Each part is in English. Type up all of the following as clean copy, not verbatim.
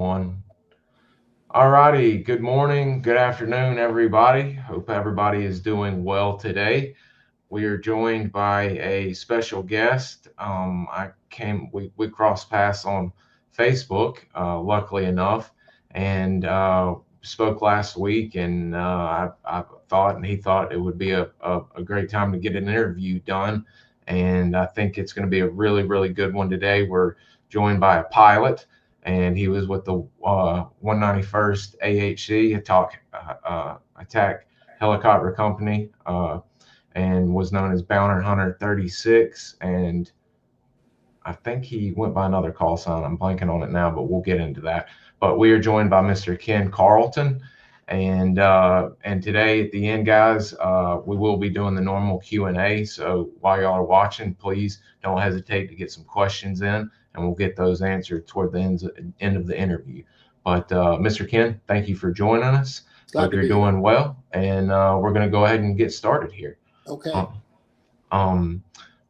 One. All righty. Good morning. Good afternoon, everybody. Hope everybody is doing well today. We are joined by a special guest. We crossed paths on Facebook, luckily enough, and spoke last week. And I thought, and he thought it would be a great time to get an interview done. And I think it's going to be a really, really good one today. We're joined by a pilot, and he was with the 191st AHC Attack Helicopter Company. And was known as Bounty Hunter 36. And I think he went by another call sign. I'm blanking on it now, but we'll get into that. But we are joined by Mr. Ken Carlton. And today at the end, guys, we will be doing the normal Q&A. So while y'all are watching, please don't hesitate to get some questions in, and we'll get those answered toward the end of the interview. But Mr. Ken, thank you for joining us. Hope you're doing well. And we're going to go ahead and get started here. Okay.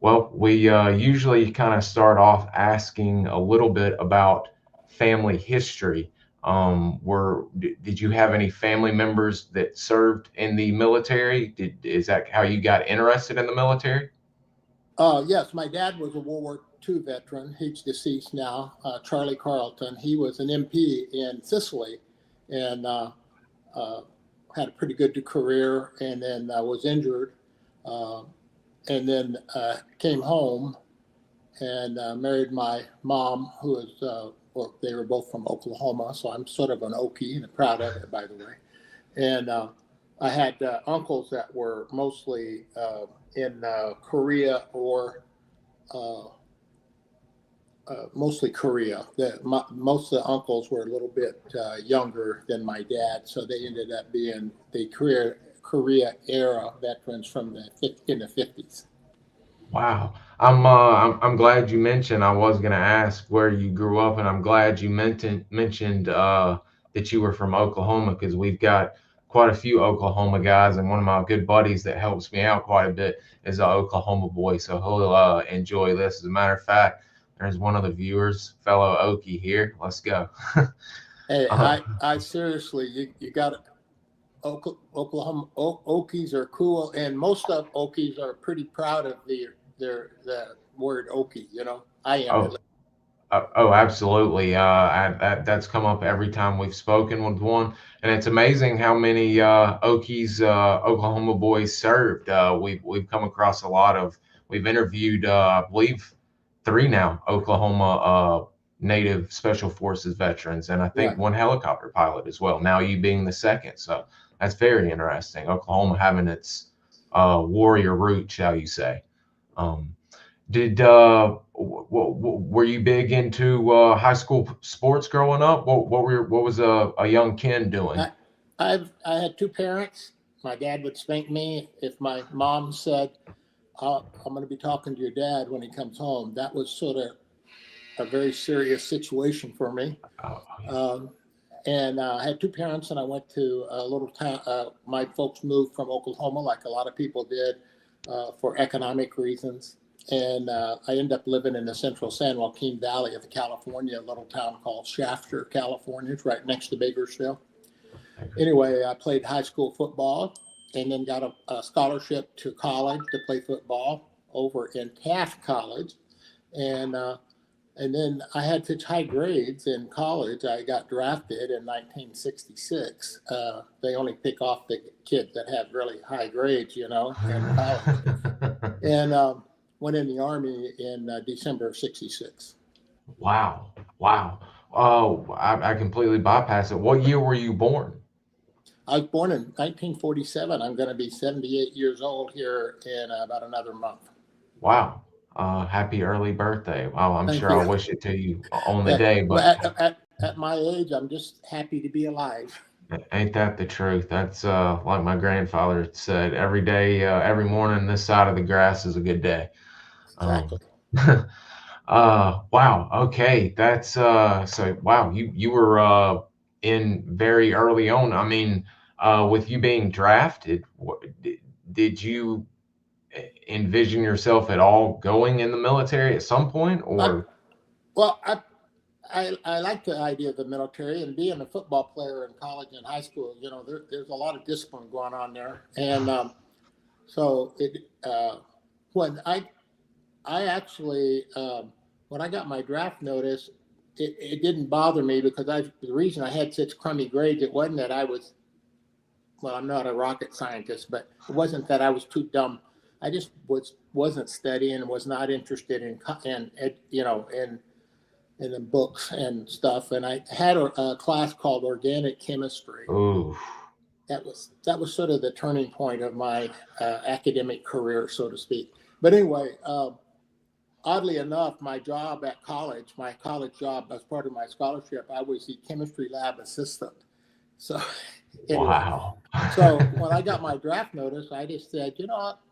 Well, we usually kind of start off asking a little bit about family history. Did you have any family members that served in the military? Is that how you got interested in the military? Yes, my dad was a World War II veteran. He's deceased now, Charlie Carlton. He was an MP in Sicily and had a pretty good career, and then was injured. And then came home and married my mom, who is, well, they were both from Oklahoma, so I'm sort of an Okie and proud of it, by the way. And I had uncles that were mostly in Korea or mostly Korea. Most of the uncles were a little bit younger than my dad, so they ended up being the Korea era veterans from in the 50s. Wow. I'm glad you mentioned. I was going to ask where you grew up, and I'm glad you mentioned that you were from Oklahoma, because we've got quite a few Oklahoma guys, and one of my good buddies that helps me out quite a bit is an Oklahoma boy, so he'll enjoy this. As a matter of fact, there's one of the viewers, fellow Okie here. Let's go. Hey, I seriously, you got it. Oklahoma Okies are cool, and most of Okies are pretty proud of the word Okie. You know, I am. Oh, absolutely. That's come up every time we've spoken with one, and it's amazing how many Okies Oklahoma boys served. We've come across a lot of. We've interviewed, I believe, 3 now Oklahoma Native Special Forces veterans, and I think one helicopter pilot as well. Now you being the second, so that's very interesting. Oklahoma having its warrior root, shall you say? Were you big into high school sports growing up? What was a young Ken doing? I had 2 parents. My dad would spank me if my mom said, "I'm going to be talking to your dad when he comes home." That was sort of a very serious situation for me. And I had 2 parents, and I went to a little town. My folks moved from Oklahoma, like a lot of people did, for economic reasons. And I ended up living in the central San Joaquin Valley of California, a little town called Shafter, California. It's right next to Bakersfield. Anyway, I played high school football and then got a scholarship to college to play football over in Taft College. And then I had such high grades in college, I got drafted in 1966. They only pick off the kids that have really high grades, you know, in college. And went in the Army in December of 66. Wow. Oh, I completely bypassed it. What year were you born? I was born in 1947. I'm going to be 78 years old here in about another month. Wow. Happy early birthday. Well, I'm sure I'll wish it to you on the day, but at my age, I'm just happy to be alive. Ain't that the truth? That's like my grandfather said, every day, every morning, this side of the grass is a good day. Exactly. Wow. Okay. That's so wow, you were in very early on. I mean, with you being drafted, did you envision yourself at all going in the military at some point, or? I like the idea of the military, and being a football player in college and high school, there's a lot of discipline going on there. And so when I actually, when I got my draft notice, it didn't bother me because the reason I had such crummy grades, it wasn't that I'm not a rocket scientist, but it wasn't that I was too dumb. I just wasn't studying and was not interested in the books and stuff. And I had a class called organic chemistry. Ooh. That was sort of the turning point of my academic career, so to speak. But anyway, oddly enough, my job at college, my college job as part of my scholarship, I was the chemistry lab assistant. So anyway, Wow. so when I got my draft notice, I just said,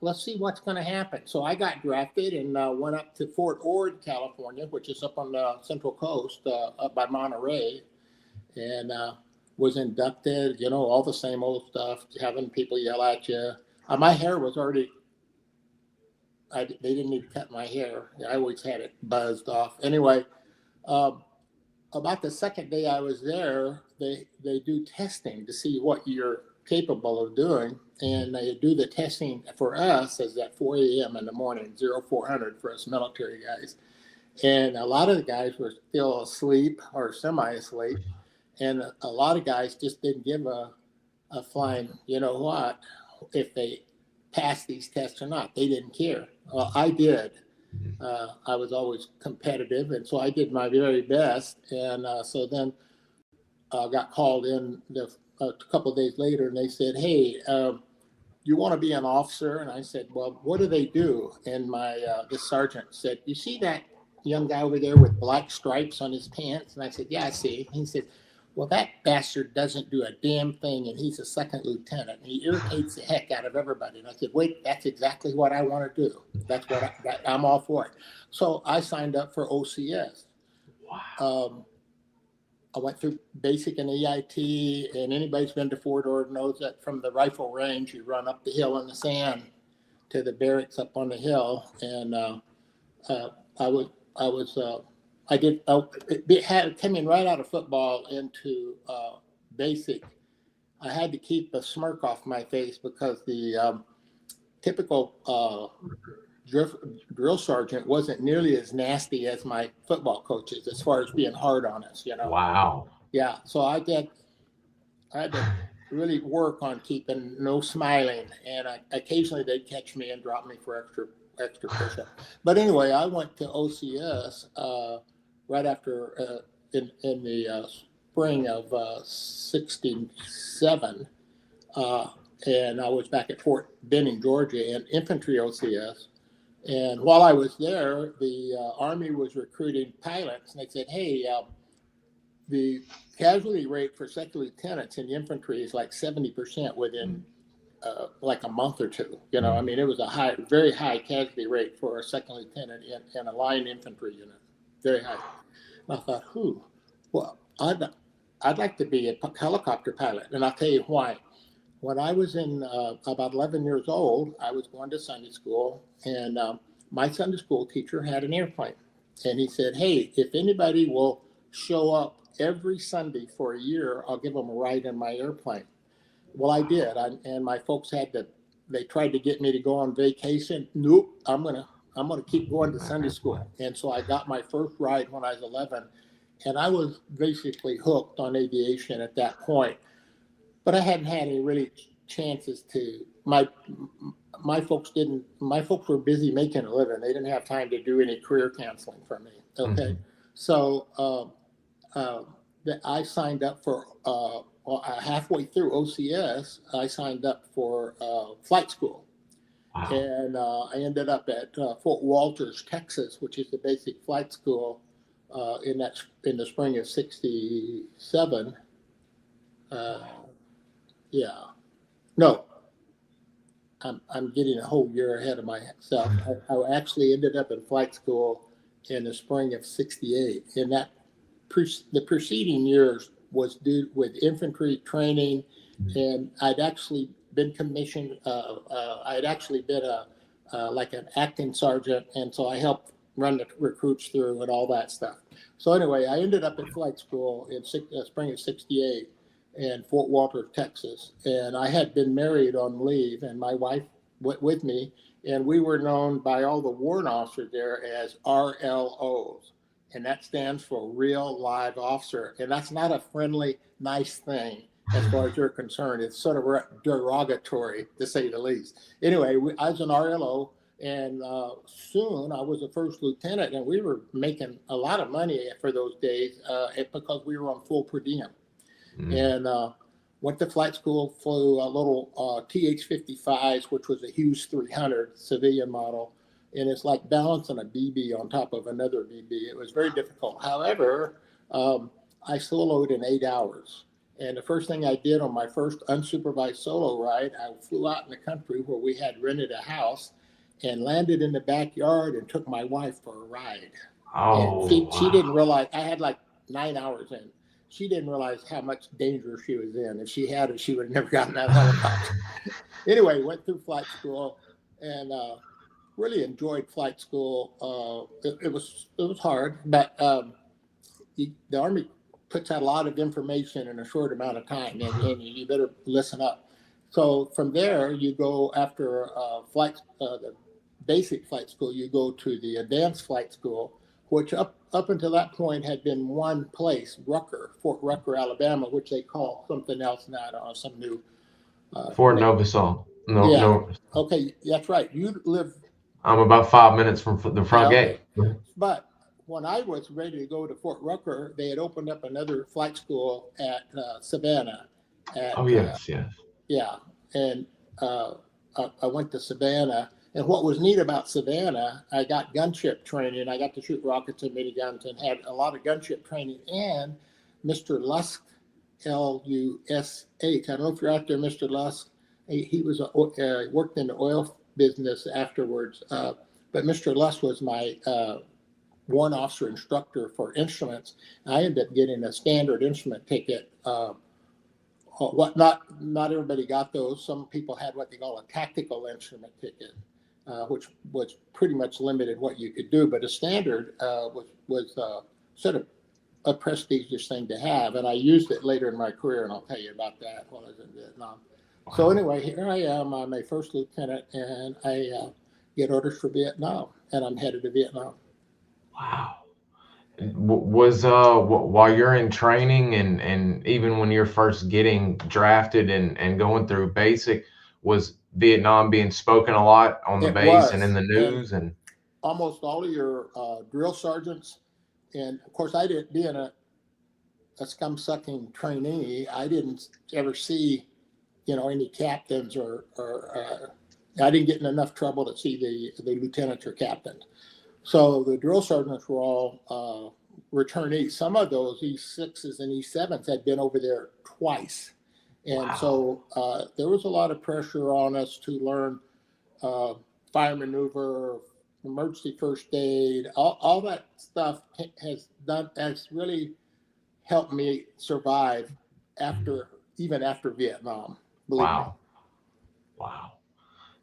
let's see what's going to happen. So I got drafted and went up to Fort Ord, California, which is up on the Central Coast, up by Monterey, and was inducted, all the same old stuff, having people yell at you. My hair was already, they didn't need to cut my hair. I always had it buzzed off. Anyway, about the second day I was there, they do testing to see what you're capable of doing. And they do the testing for us as at 4 a.m. in the morning, 0400 for us military guys. And a lot of the guys were still asleep or semi-asleep. And a lot of guys just didn't give a flying, what, if they passed these tests or not. They didn't care. Well, I did. I was always competitive, and so I did my very best. And so then I got called in a couple of days later, and they said, "Hey, you want to be an officer?" And I said, "Well, what do they do?" And the sergeant said, "You see that young guy over there with black stripes on his pants?" And I said, "Yeah, I see." He said, "Well, that bastard doesn't do a damn thing, and he's a second lieutenant. And he irritates the heck out of everybody." And I said, "Wait, that's exactly what I want to do. That's what I'm all for it." So I signed up for OCS. Wow. I went through basic and EIT, and anybody's been to Fort Ord knows that from the rifle range, you run up the hill in the sand to the barracks up on the hill. And coming right out of football into basic. I had to keep a smirk off my face because the typical drill sergeant wasn't nearly as nasty as my football coaches as far as being hard on us, Wow. Yeah, so I had to really work on keeping no smiling, and occasionally they'd catch me and drop me for extra push-up. But anyway, I went to OCS right after in the spring of '67, and I was back at Fort Benning, Georgia, in infantry OCS. And while I was there, the Army was recruiting pilots, and they said, "Hey, the casualty rate for second lieutenants in infantry is like 70% within like a month or two." I mean, it was a very high casualty rate for a second lieutenant in a line infantry unit, very high. And I thought, well, I'd like to be a helicopter pilot, and I'll tell you why. When I was in about 11 years old, I was going to Sunday school, and my Sunday school teacher had an airplane. And he said, "Hey, if anybody will show up every Sunday for a year, I'll give them a ride in my airplane." Well, I did. And my folks they tried to get me to go on vacation. Nope, I'm gonna keep going to Sunday school. And so I got my first ride when I was 11, and I was basically hooked on aviation at that point. But I hadn't had any really chances to. My folks were busy making a living. They didn't have time to do any career counseling for me. Okay, so I signed up for halfway through OCS. I signed up for flight school, and I ended up at Fort Walters, Texas, which is the basic flight school in the spring of '67. Yeah. No, I'm getting a whole year ahead of myself. I actually ended up in flight school in the spring of '68, and the preceding years was due with infantry training, and I'd actually been commissioned. I'd actually been like an acting sergeant, and so I helped run the recruits through and all that stuff. So anyway, I ended up at flight school in spring of '68 in Fort Walton, Texas. And I had been married on leave, and my wife went with me. And we were known by all the warrant officers there as RLOs. And that stands for Real Live Officer. And that's not a friendly, nice thing as far as you're concerned. It's sort of derogatory, to say the least. Anyway, I was an RLO, and soon I was a first lieutenant, and we were making a lot of money for those days because we were on full per diem. And went to flight school, flew a little TH-55s, which was a Hughes 300 civilian model. And it's like balancing a BB on top of another BB. It was very difficult. However, I soloed in 8 hours. And the first thing I did on my first unsupervised solo ride, I flew out in the country where we had rented a house and landed in the backyard and took my wife for a ride. Oh, and she didn't realize, I had like 9 hours in. She didn't realize how much danger she was in. If she had it, she would have never gotten that helicopter. Anyway, went through flight school and really enjoyed flight school. It was hard, but the Army puts out a lot of information in a short amount of time, and you better listen up. So from there, you go after the basic flight school, you go to the advanced flight school, which up until that point had been one place, Fort Rucker, Alabama, which they call something else now. I don't know, some new. Fort Novasol. No. Okay, that's right. You live. I'm about 5 minutes from the front gate. But when I was ready to go to Fort Rucker, they had opened up another flight school at Savannah. Yes. Yeah, and I went to Savannah. And what was neat about Savannah, I got gunship training. I got to shoot rockets and miniguns and had a lot of gunship training. And Mr. Lusk, L-U-S-H, I don't know if you're out there, Mr. Lusk. He was worked in the oil business afterwards. But Mr. Lusk was my warrant officer instructor for instruments. I ended up getting a standard instrument ticket. Not everybody got those. Some people had what they call a tactical instrument ticket, which was pretty much limited what you could do. But a standard was sort of a prestigious thing to have, and I used it later in my career, and I'll tell you about that while I was in Vietnam. Wow. So anyway, here I am. I'm a first lieutenant, and I get orders for Vietnam, and I'm headed to Vietnam. Wow. Was while you're in training and even when you're first getting drafted and going through basic, was Vietnam being spoken a lot on the base and in the news? And almost all of your drill sergeants, and of course I didn't, being a scum-sucking trainee, I didn't ever see any captains or I didn't get in enough trouble to see the lieutenants or captains. So the drill sergeants were all returnees. Some of those E6s and E7s had been over there twice. And so there was a lot of pressure on us to learn fire maneuver, emergency first aid, all that stuff has really helped me survive even after Vietnam. Believe me. Wow.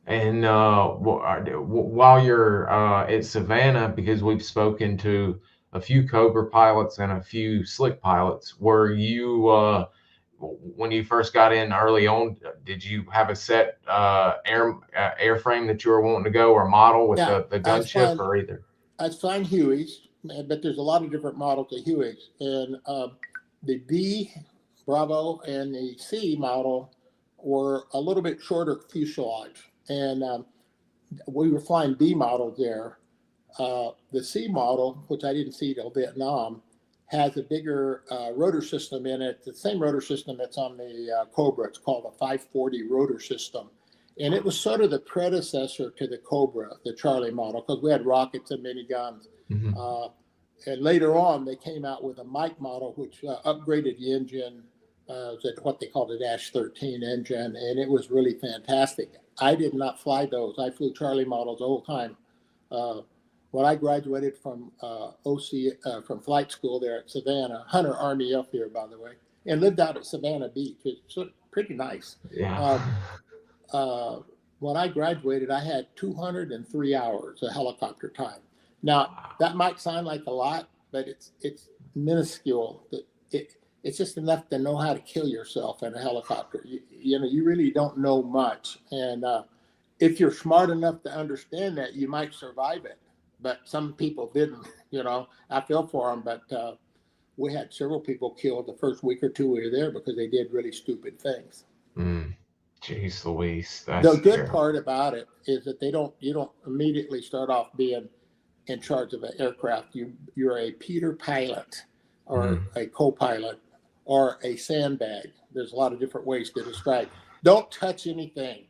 And while you're at Savannah, because we've spoken to a few Cobra pilots and a few Slick pilots, were you, when you first got in early on, did you have a set airframe that you were wanting to go, or model with the gunship, or either? I was flying Hueys, but there's a lot of different models of Hueys. And the B, Bravo, and the C model were a little bit shorter fuselage. And we were flying B models there. The C model, which I didn't see till Vietnam, has a bigger rotor system in it, the same rotor system that's on the Cobra. It's called a 540 rotor system. And it was sort of the predecessor to the Cobra, the Charlie model, because we had rockets and miniguns. Mm-hmm. And later on, they came out with a Mike model, which upgraded the engine, what they called a Dash 13 engine, and it was really fantastic. I did not fly those. I flew Charlie models the whole time. When I graduated from from flight school there at Savannah, Hunter Army Airfield, by the way, and lived out at Savannah Beach. It's pretty nice. Yeah. When I graduated, I had 203 hours of helicopter time. Now, that might sound like a lot, but it's minuscule. It's just enough to know how to kill yourself in a helicopter. You really don't know much. And if you're smart enough to understand that, you might survive it. But some people didn't, I feel for them, but we had several people killed the first week or two we were there because they did really stupid things. Jeez Louise. The good part about it is that you don't immediately start off being in charge of an aircraft. You're a Peter pilot or a co-pilot or a sandbag. There's a lot of different ways to describe. Don't touch anything.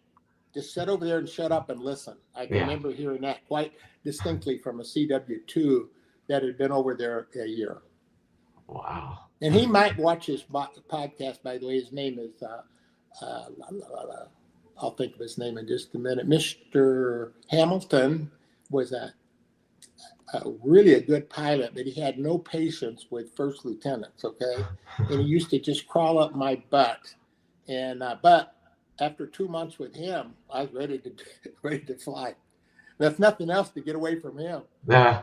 Just sit over there and shut up and listen. I can remember hearing that quite distinctly from a CW2 that had been over there a year. Wow. And he might watch his podcast, by the way. His name is, I'll think of his name in just a minute. Mr. Hamilton was really a good pilot, but he had no patience with first lieutenants, okay? And he used to just crawl up my butt. And but after 2 months with him, I was ready to fly. That's nothing else to get away from him. Yeah,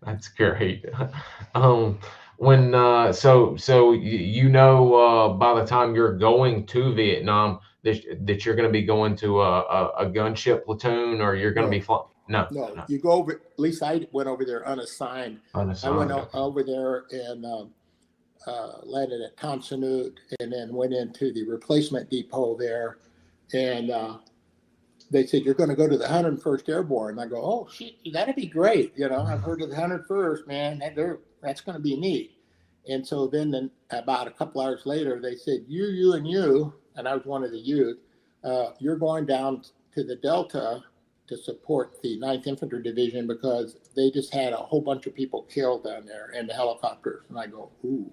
that's great. When so by the time you're going to Vietnam that you're going to be going to a gunship platoon, or you're going to be flying? No, you go over. At least I went over there unassigned. I went over there and landed at Tan Son Nhut, and then went into the replacement depot there, and they said, you're going to go to the 101st Airborne. And I go, oh, shit, that'd be great. I've heard of the 101st, man. That's going to be neat. And so then about a couple hours later, they said, you, and I was one of the youth, you're going down to the Delta to support the 9th Infantry Division because they just had a whole bunch of people killed down there in the helicopters. And I go, ooh,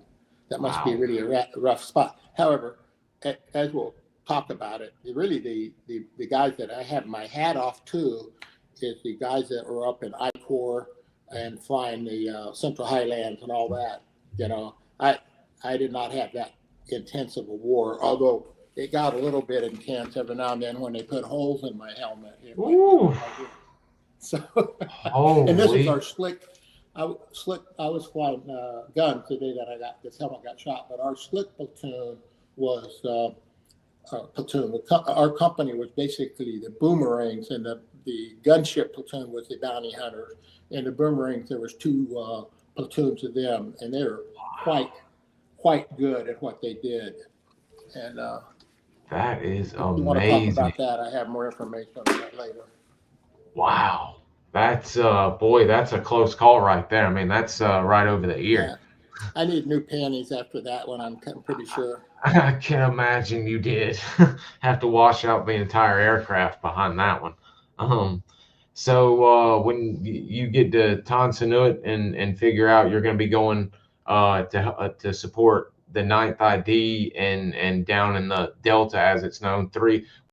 that must be really a rough spot. However, as we'll talk about it, really the guys that I have my hat off to is the guys that were up in I-Corps and flying the Central Highlands and all that. I did not have that intense of a war, although it got a little bit intense every now and then when they put holes in my helmet. So, and this is our slick. I was flying guns the day that this helmet got shot, but our slick platoon was our company was basically the boomerangs, and the gunship platoon was the bounty hunters, and the boomerangs, there was 2 platoons of them, and they were quite good at what they did. And that is amazing. If you want to talk about that, I have more information on that later. Wow. That's that's a close call right there. I mean, that's right over the ear. Yeah. I need new panties after that one, I'm pretty sure. I can imagine you did have to wash out the entire aircraft behind that one. So when you get to Tan Son Nhut and figure out you're going to be going to support the 9th ID and down in the Delta, as it's known,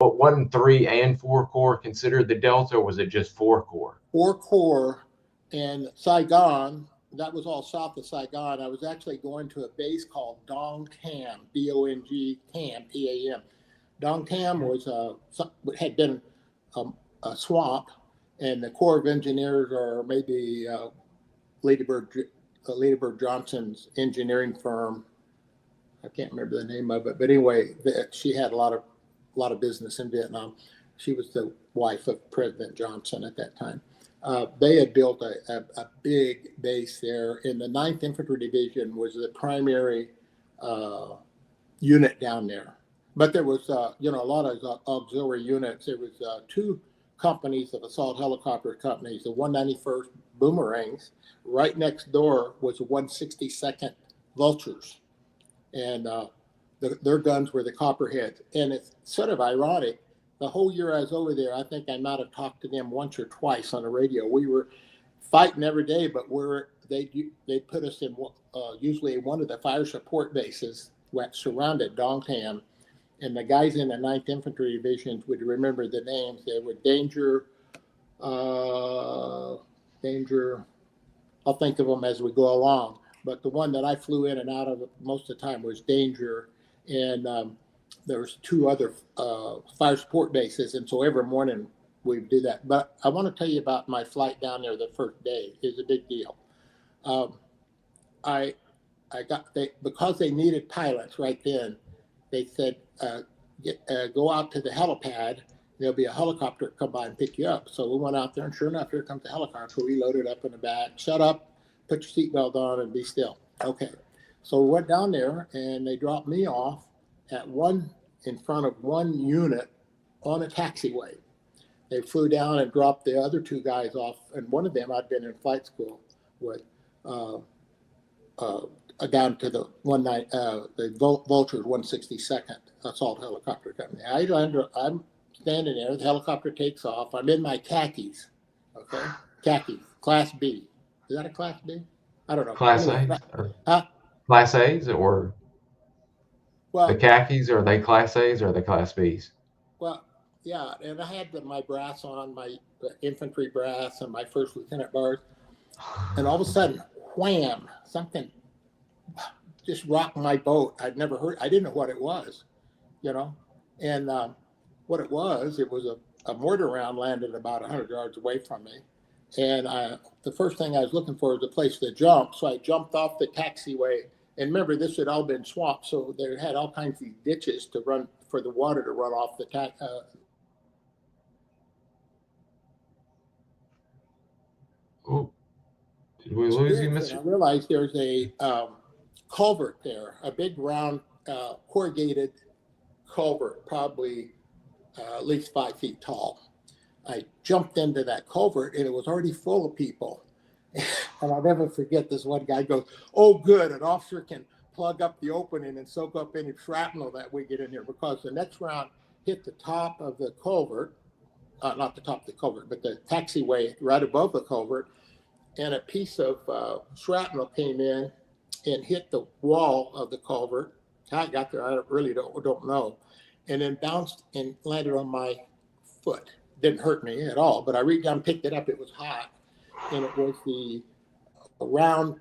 wasn't 3 and 4 Corps considered the Delta, or was it just 4 Corps? 4 Corps and Saigon. That was all south of Saigon. I was actually going to a base called Dong Tam, D-O-N-G, Tam, T-A-M. Dong Tam had been a swamp, and the Corps of Engineers, or maybe Lady Bird Johnson's engineering firm, I can't remember the name of it, but anyway, she had a lot of business in Vietnam. She was the wife of President Johnson at that time. They had built a big base there, and the 9th Infantry Division was the primary unit down there. But there was, a lot of auxiliary units. There was 2 companies of assault helicopter companies, the 191st Boomerangs. Right next door was the 162nd Vultures, and their guns were the Copperheads. And it's sort of ironic. The whole year I was over there, I think I might have talked to them once or twice on the radio. We were fighting every day, but they put us in usually one of the fire support bases that surrounded Dong Tam. And the guys in the 9th Infantry Divisions would remember the names. They were Danger. I'll think of them as we go along. But the one that I flew in and out of most of the time was Danger. And there was 2 other fire support bases. And so every morning we do that. But I want to tell you about my flight down there the first day. Is a big deal. I because they needed pilots right then. They said, go out to the helipad. There'll be a helicopter come by and pick you up. So we went out there, and sure enough, here comes the helicopter. We loaded up in the back. Shut up, put your seatbelt on, and be still. Okay. So we went down there, and they dropped me off in front of one unit on a taxiway. They flew down and dropped the other two guys off, and one of them I'd been in flight school with. Down to the Vulture's 162nd Assault Helicopter Company. I'm standing there. The helicopter takes off. I'm in my khakis. Okay, khakis, Class B. Is that a Class B? I don't know. Class anyway, A? Class A's or well, the khakis? Are they Class A's or are they Class B's? Well, yeah, and I had my brass on, my infantry brass and my first lieutenant bars, and all of a sudden, wham! Something just rocked my boat. I didn't know what it was, and what it was a mortar round landed about 100 yards away from me. And the first thing I was looking for was a place to jump. So I jumped off the taxiway. And remember, this had all been swamped. So they had all kinds of ditches to run for the water to run off the Oh, did we lose you, Mr.? I realized there's a culvert there, a big round corrugated culvert, probably at least 5 feet tall. I jumped into that culvert and it was already full of people. And I'll never forget this one guy goes, "Oh, good, an officer can plug up the opening and soak up any shrapnel that we get in here," because the next round hit the top of the culvert, not the top of the culvert, but the taxiway right above the culvert, and a piece of shrapnel came in and hit the wall of the culvert. How it got there, I really don't know. And then bounced and landed on my foot. Didn't hurt me at all, but I reached down and picked it up. It was hot, and it was the round.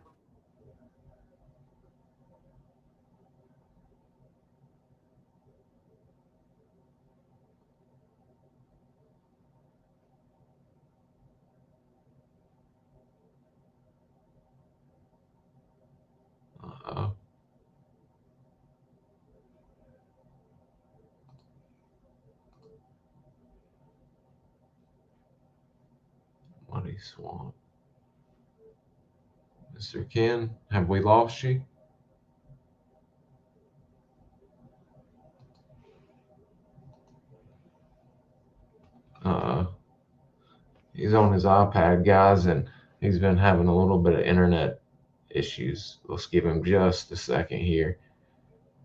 Muddy swamp. Mr. Ken, have we lost you? He's on his iPad, guys, and he's been having a little bit of internet issues. Let's give him just a second here.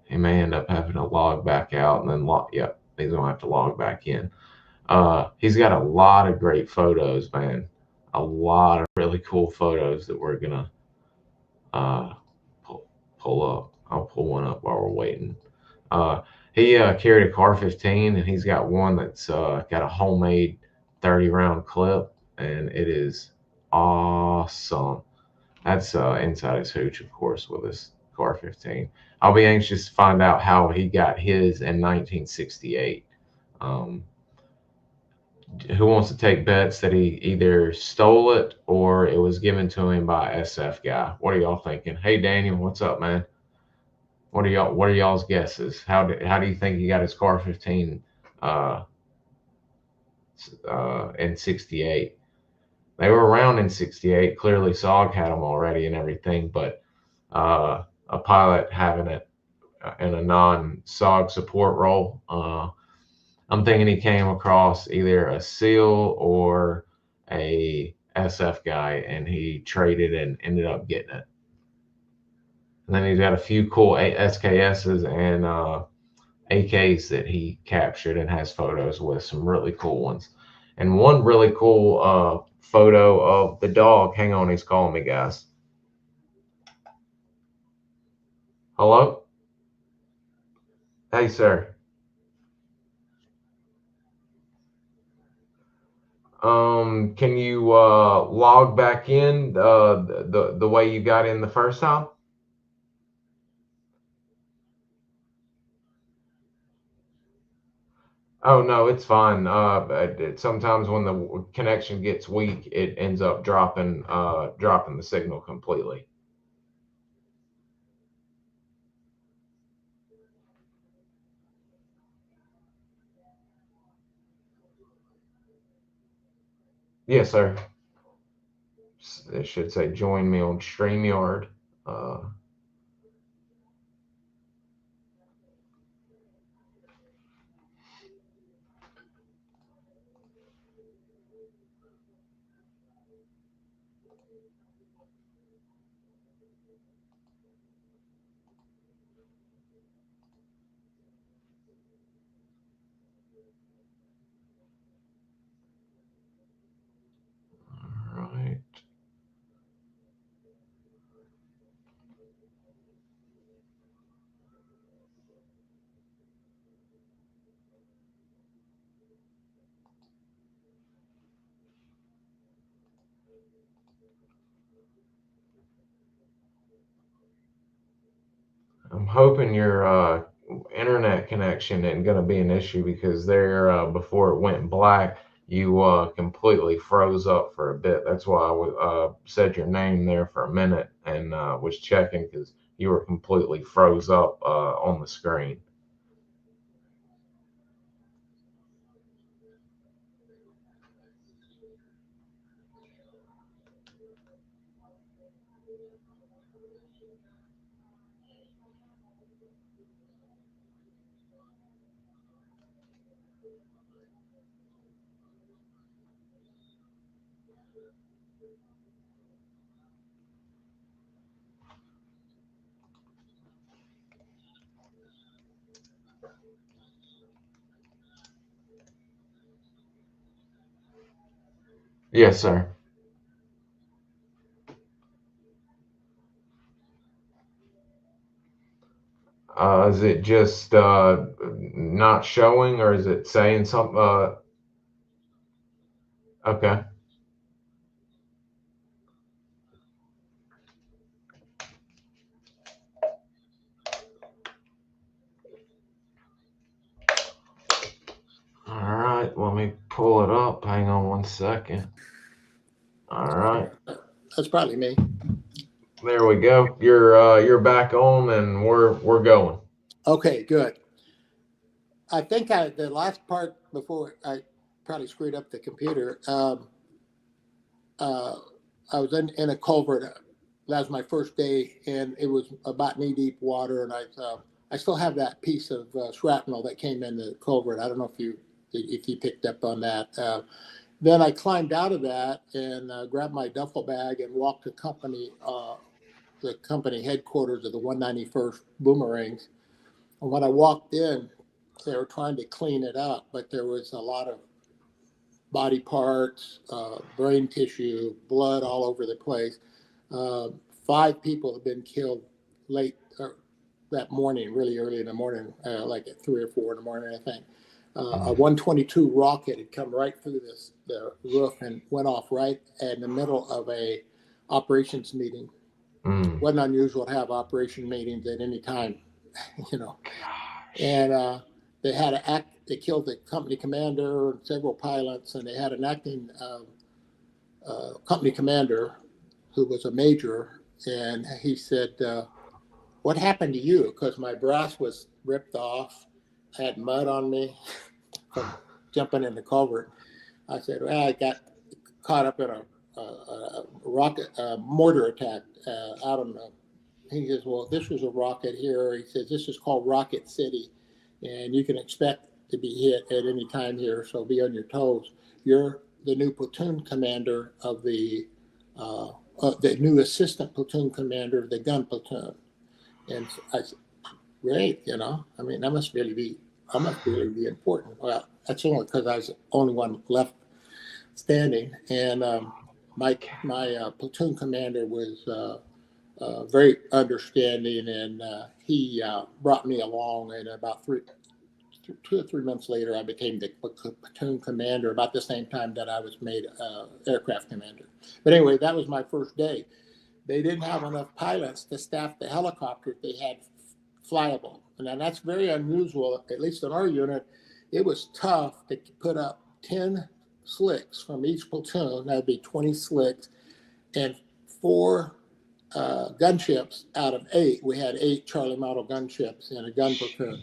He may end up having to log back out and then yep, he's gonna have to log back in. He's got a lot of great photos, man. A lot of really cool photos that we're gonna pull up. I'll pull one up while we're waiting. He carried a Car-15, and he's got one that's got a homemade 30-round clip, and it is awesome. That's inside his hooch, of course, with his Car-15. I'll be anxious to find out how he got his in 1968. Who wants to take bets that he either stole it or it was given to him by an SF guy? What are y'all thinking? Hey, Daniel, what's up, man? What are y'all's guesses? How do you think he got his Car-15 in 68? They were around in 68. Clearly, SOG had them already and everything, but a pilot having it in a non-SOG support role, I'm thinking he came across either a SEAL or a SF guy, and he traded and ended up getting it. And then he's got a few cool SKSs and AKs that he captured and has photos with, some really cool ones. And one really cool photo of the dog. Hang on, he's calling me, guys. Hello? Hey, sir. Can you log back in the way you got in the first time? Oh no, it's fine. Sometimes when the connection gets weak, it ends up dropping the signal completely. Yes, sir. It should say join me on StreamYard. Uh, all right. I'm hoping your internet connection isn't going to be an issue because there, before it went black, you completely froze up for a bit. That's why I said your name there for a minute and was checking because you were completely froze up on the screen. Yes, sir. Is it just not showing or is it saying something? Okay. All right. Let me pull it up. Hang on one second. All right. That's probably me. There we go. You're back on and we're going. Okay, good. I think the last part before I probably screwed up the computer. Uh, I was in a culvert. That was my first day, and it was about knee deep water. And I still have that piece of shrapnel that came in the culvert. I don't know if you picked up on that. Then I climbed out of that and grabbed my duffel bag and walked to the company headquarters of the 191st Boomerangs. And when I walked in, they were trying to clean it up, but there was a lot of body parts, brain tissue, blood all over the place. Uh, 5 people have been killed late that morning, really early in the morning, like at 3 or 4 in the morning, I think. A 122 rocket had come right through the roof and went off right in the middle of a operations meeting. Mm. Wasn't unusual to have operation meetings at any time, you know. And they had an act. They killed the company commander and several pilots, and they had an acting company commander who was a major, and he said, "What happened to you?" Because my brass was ripped off. I had mud on me from jumping in the culvert. I said, "Well, I got caught up in a rocket mortar attack out on the." He says, "Well, this was a rocket here." He says, "This is called Rocket City, and you can expect to be hit at any time here, so be on your toes. You're the new platoon commander of the new assistant platoon commander of the gun platoon." And I said, "Great, I mean, I must really be important." Well, that's only because I was the only one left standing, and my platoon commander was very understanding, and he brought me along. And about 2 or 3 months later, I became the platoon commander. About the same time that I was made aircraft commander. But anyway, that was my first day. They didn't have enough pilots to staff the helicopter they had flyable, and that's very unusual, at least in our unit. it was tough to put up 10 slicks from each platoon. That'd be 20 slicks, and 4 gunships out of 8. We had 8 Charlie model gunships in a gun platoon.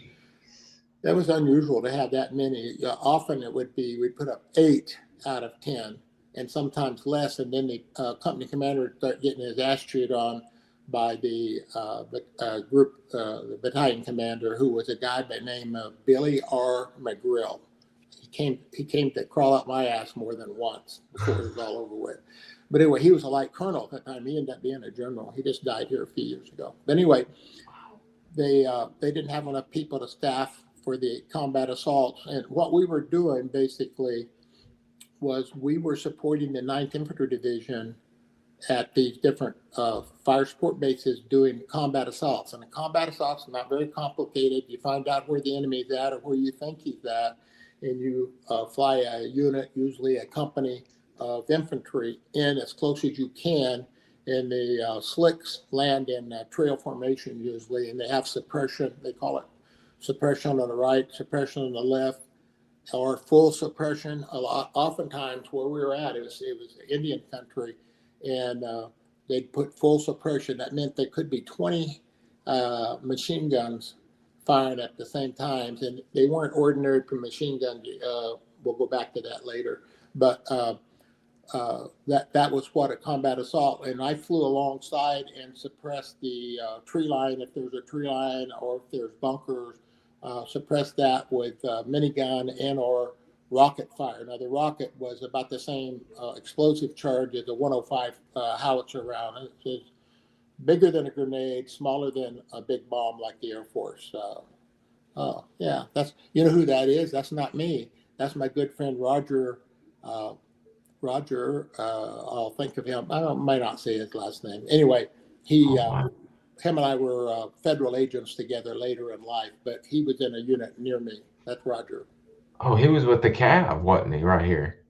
That was unusual to have that many. Often it would be, we'd put up 8 out of 10, and sometimes less, and then the company commander would start getting his ass chewed on by the battalion commander, who was a guy by the name of Billy R. McGrill. He came to crawl up my ass more than once before it was all over with. But anyway, he was a light colonel at that time. He ended up being a general. He just died here a few years ago. But anyway, they didn't have enough people to staff for the combat assaults. And what we were doing basically was we were supporting the 9th Infantry Division at these different fire support bases doing combat assaults. And the combat assaults are not very complicated. You find out where the enemy is at or where you think he's at, and you fly a unit, usually a company of infantry, in as close as you can. And the slicks land in trail formation usually, and they have suppression. They call it suppression on the right, suppression on the left, or full suppression. Oftentimes where we were at, it was Indian country, and they'd put full suppression. That meant there could be 20 machine guns firing at the same time, and they weren't ordinary machine guns. We'll go back to that later, but that was what a combat assault. And I flew alongside and suppressed the tree line if there's a tree line, or if there's bunkers. Suppressed that with minigun and or rocket fire. Now the rocket was about the same explosive charge as a 105 howitzer round. It's bigger than a grenade, smaller than a big bomb like the Air Force. Yeah, that's, you know who that is? That's not me. That's my good friend Roger. I'll think of him. I might not say his last name. Anyway, him and I were federal agents together later in life, but he was in a unit near me. That's Roger. Oh, he was with the Cav, wasn't he, right here?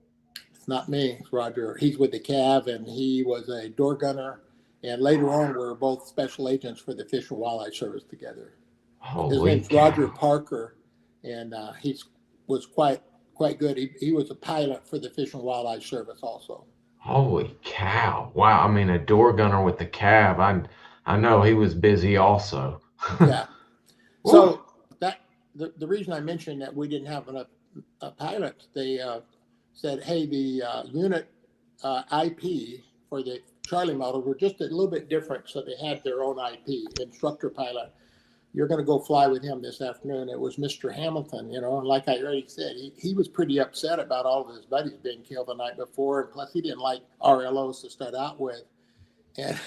It's not me, it's Roger. He's with the Cav, and he was a door gunner. And later on, we were both special agents for the Fish and Wildlife Service together. His name's Roger Parker, and he was quite good. He was a pilot for the Fish and Wildlife Service also. Holy cow. Wow. I mean, a door gunner with the Cav. I know he was busy also. Yeah. So that the reason I mentioned that we didn't have enough pilots, they said, hey, the unit IP for the Charlie model were just a little bit different. So they had their own IP, instructor pilot. You're going to go fly with him this afternoon. It was Mr. Hamilton, and like I already said, he was pretty upset about all of his buddies being killed the night before. And plus, he didn't like RLOs to start out with. And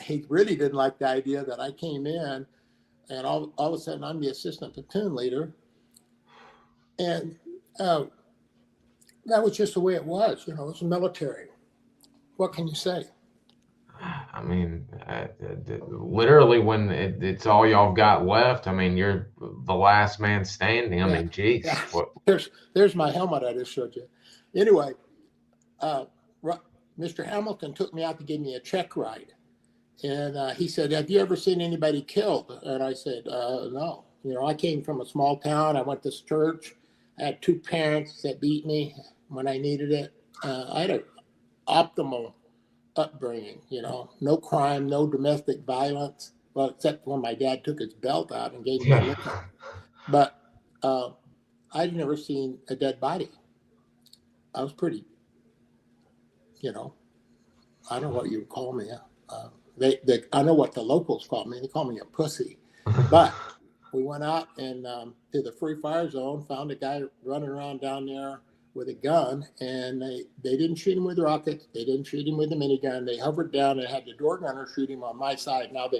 he really didn't like the idea that I came in, and all of a sudden I'm the assistant platoon leader. And that was just the way it was. It's military. What can you say? I mean, literally when it's all y'all got left, I mean, you're the last man standing. I mean, geez. Yeah. There's my helmet I just showed you. Anyway, Mr. Hamilton took me out to give me a check ride. And he said, have you ever seen anybody killed? And I said, no. I came from a small town. I went to church. I had 2 parents that beat me when I needed it. I had an optimal upbringing, no crime, no domestic violence. Well, except when my dad took his belt out and gave me a licking. But I'd never seen a dead body. I was pretty, I don't know what you would call me. I know what the locals call me. They call me a pussy. But we went out and to the free fire zone, found a guy running around down there with a gun, and they didn't shoot him with rockets. They didn't shoot him with a minigun. They hovered down and had the door gunner shoot him on my side. Now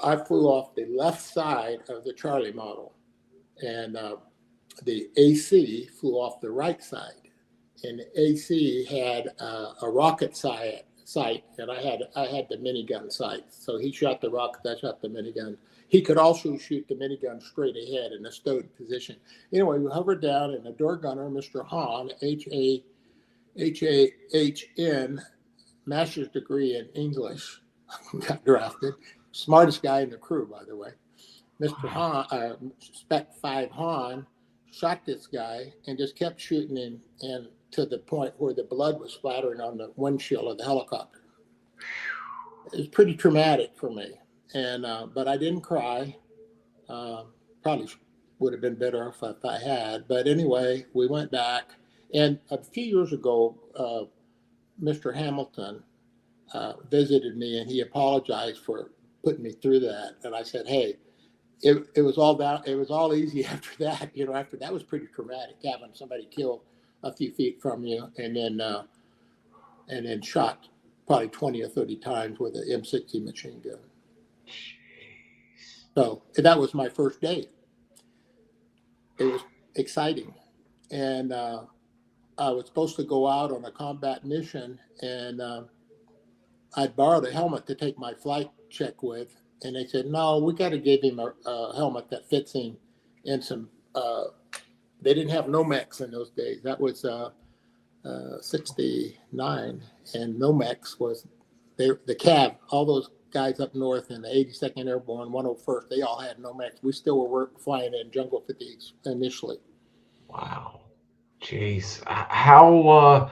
I flew off the left side of the Charlie model, and the AC flew off the right side, and the AC had a rocket sight, and I had the minigun sight. So he shot the rocket, I shot the minigun. He could also shoot the minigun straight ahead in a stowed position. Anyway, we hovered down, and the door gunner, Mr. Hahn, H-A-H-N, master's degree in English, got drafted. Smartest guy in the crew, by the way. Mr. Hahn, Spec 5 Hahn, shot this guy and just kept shooting him, and to the point where the blood was splattering on the windshield of the helicopter. It was pretty traumatic for me, and but I didn't cry. Probably would have been better if I had. But anyway, we went back, and a few years ago, Mr. Hamilton visited me, and he apologized for putting me through that. And I said, hey, it was all down. It was all easy after that. You know, after that was pretty traumatic, having somebody killed a few feet from you, and then shot probably 20 or 30 times with an M60 machine gun. So that was my first day. It was exciting, and I was supposed to go out on a combat mission, and I'd borrowed a helmet to take my flight check with, and they said, no, we got to give him a helmet that fits him in some, they didn't have Nomex in those days. That was 69, and Nomex was, the CAV, all those guys up north in the 82nd Airborne, 101st, they all had Nomex. We still were flying in jungle fatigues initially. Wow. Jeez. How,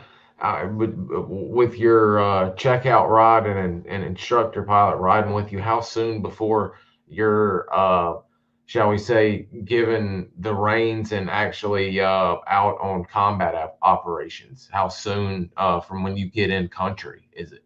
with your checkout rod and an instructor pilot riding with you, how soon before you're, shall we say, given the reins and actually out on combat operations? How soon from when you get in country is it?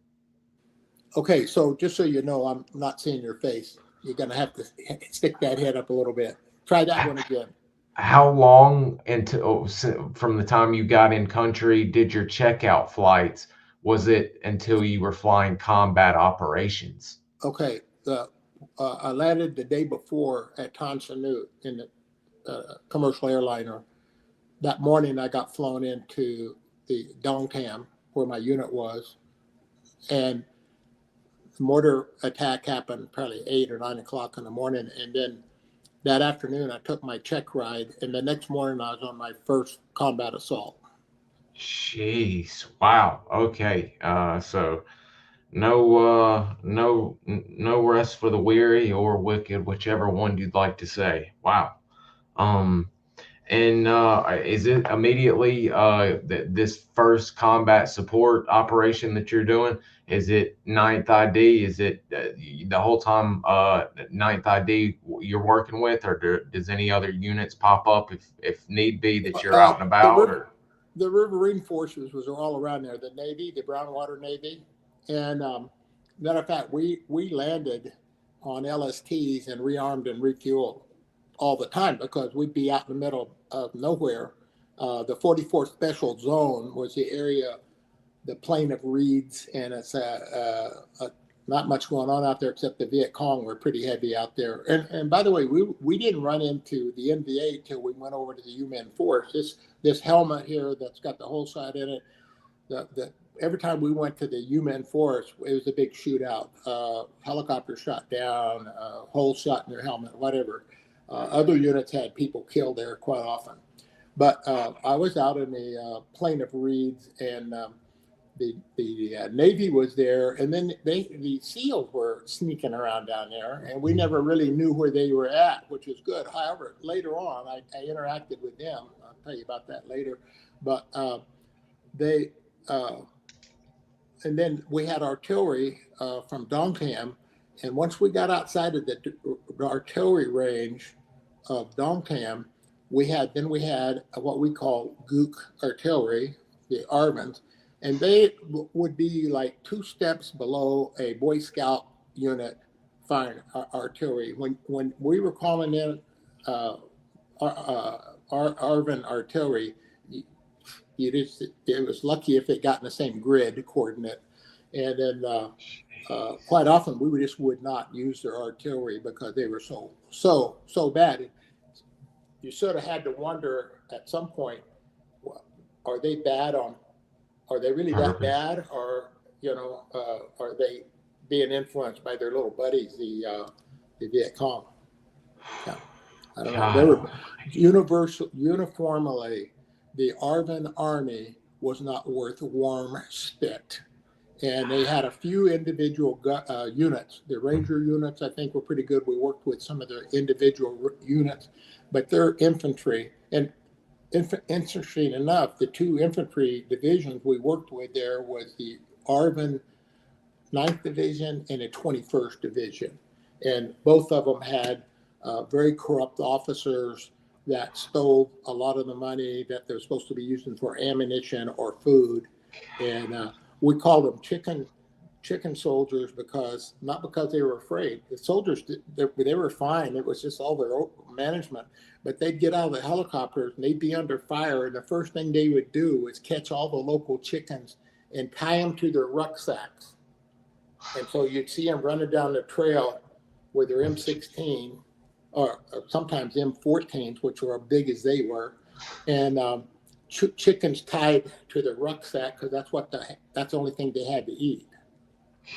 Okay, so just so you know, I'm not seeing your face. You're going to have to stick that head up a little bit. Try that one again. How long until from the time you got in country did your checkout flights? Was it until you were flying combat operations? Okay, I landed the day before at Tan Son Nhut in the commercial airliner. That morning, I got flown into the Dong Tam where my unit was, and the mortar attack happened probably 8 or 9 o'clock in the morning, and then that afternoon, I took my check ride, and the next morning, I was on my first combat assault. Jeez, wow. Okay, so no rest for the weary or wicked, whichever one you'd like to say. Wow. Um, and is it immediately this first combat support operation that you're doing? Is it 9th ID? Is it the whole time 9th ID you're working with, or does any other units pop up if need be that you're out and about? The Riverine Forces was all around there. The Navy, the Brown Water Navy, and matter of fact, we landed on LSTs and rearmed and refueled all the time because we'd be out in the middle of nowhere. The 44th Special Zone was the area, the plain of reeds, and it's not much going on out there except the Viet Cong were pretty heavy out there. And by the way, we didn't run into the NVA till we went over to the UMEN Force. This helmet here that's got the whole side in it, every time we went to the UMEN Force, it was a big shootout. Helicopter shot down, holes shot in their helmet, whatever. Other units had people killed there quite often. But I was out in the plain of reeds, and the Navy was there, and then the SEALs were sneaking around down there, and we never really knew where they were at, which was good. However, later on, I interacted with them. I'll tell you about that later. But and then we had artillery from Dong Tam, and once we got outside of the artillery range of Dong Tam, we had what we call Gook artillery, the Arvins, and they would be like 2 steps below a Boy Scout unit firing artillery. When we were calling in Arvin artillery, it was lucky if it got in the same grid coordinate, and then quite often we just would not use their artillery because they were so bad. You sort of had to wonder at some point, are they really that bad, or are they being influenced by their little buddies, the Viet Cong? Yeah. I don't know. They were uniformly, the Arvin Army was not worth warm spit. And they had a few individual units. The Ranger units, I think, were pretty good. We worked with some of the individual units, but their infantry, and interesting enough, the two infantry divisions we worked with there was the ARVN 9th Division and the 21st Division. And both of them had very corrupt officers that stole a lot of the money that they're supposed to be using for ammunition or food. And we called them chicken soldiers because not because they were afraid. The soldiers, they were fine. It was just all their management. But they'd get out of the helicopters and they'd be under fire. And the first thing they would do was catch all the local chickens and tie them to their rucksacks. And so you'd see them running down the trail with their M16 or sometimes M14s, which were as big as they were, and chickens tied to their rucksack because that's the only thing they had to eat.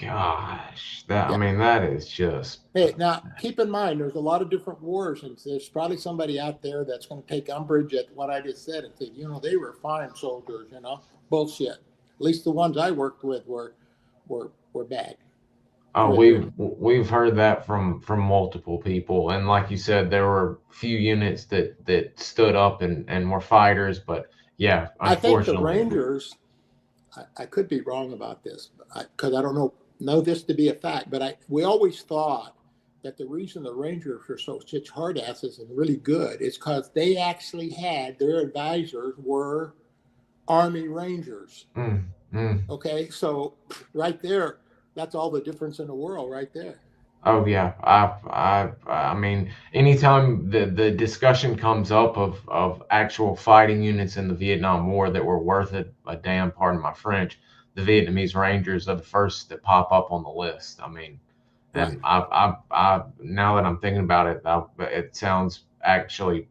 Gosh, I mean, that is just. Hey, now keep in mind, there's a lot of different wars, and there's probably somebody out there that's going to take umbrage at what I just said and say, they were fine soldiers, bullshit. At least the ones I worked with were bad. Oh, we've heard that from multiple people, and like you said, there were few units that stood up and were fighters, but yeah, I think the Rangers. I could be wrong about this because I don't know this to be a fact, but we always thought that the reason the Rangers were such hard asses and really good is because they actually had their advisors were Army Rangers. Okay, so right there, that's all the difference in the world right there. Oh yeah, I mean, anytime the discussion comes up of actual fighting units in the Vietnam War that were worth a damn, pardon my French, the Vietnamese Rangers are the first that pop up on the list. I mean, and I now that I'm thinking about it, it sounds actually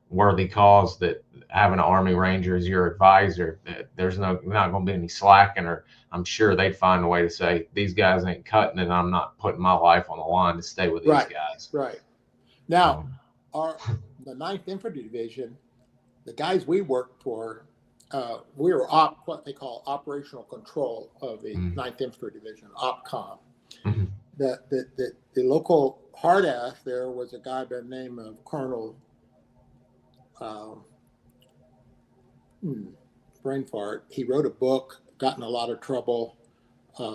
worthy cause that having an Army Ranger as your advisor, there's not going to be any slacking, or I'm sure they'd find a way to say these guys ain't cutting it. I'm not putting my life on the line to stay with these guys. Right. Now, the 9th Infantry Division, the guys we worked for, we were what they call operational control of the 9th Infantry Division, OPCOM. Mm-hmm. The local hard ass there was a guy by the name of Colonel brain fart. He wrote a book, got in a lot of trouble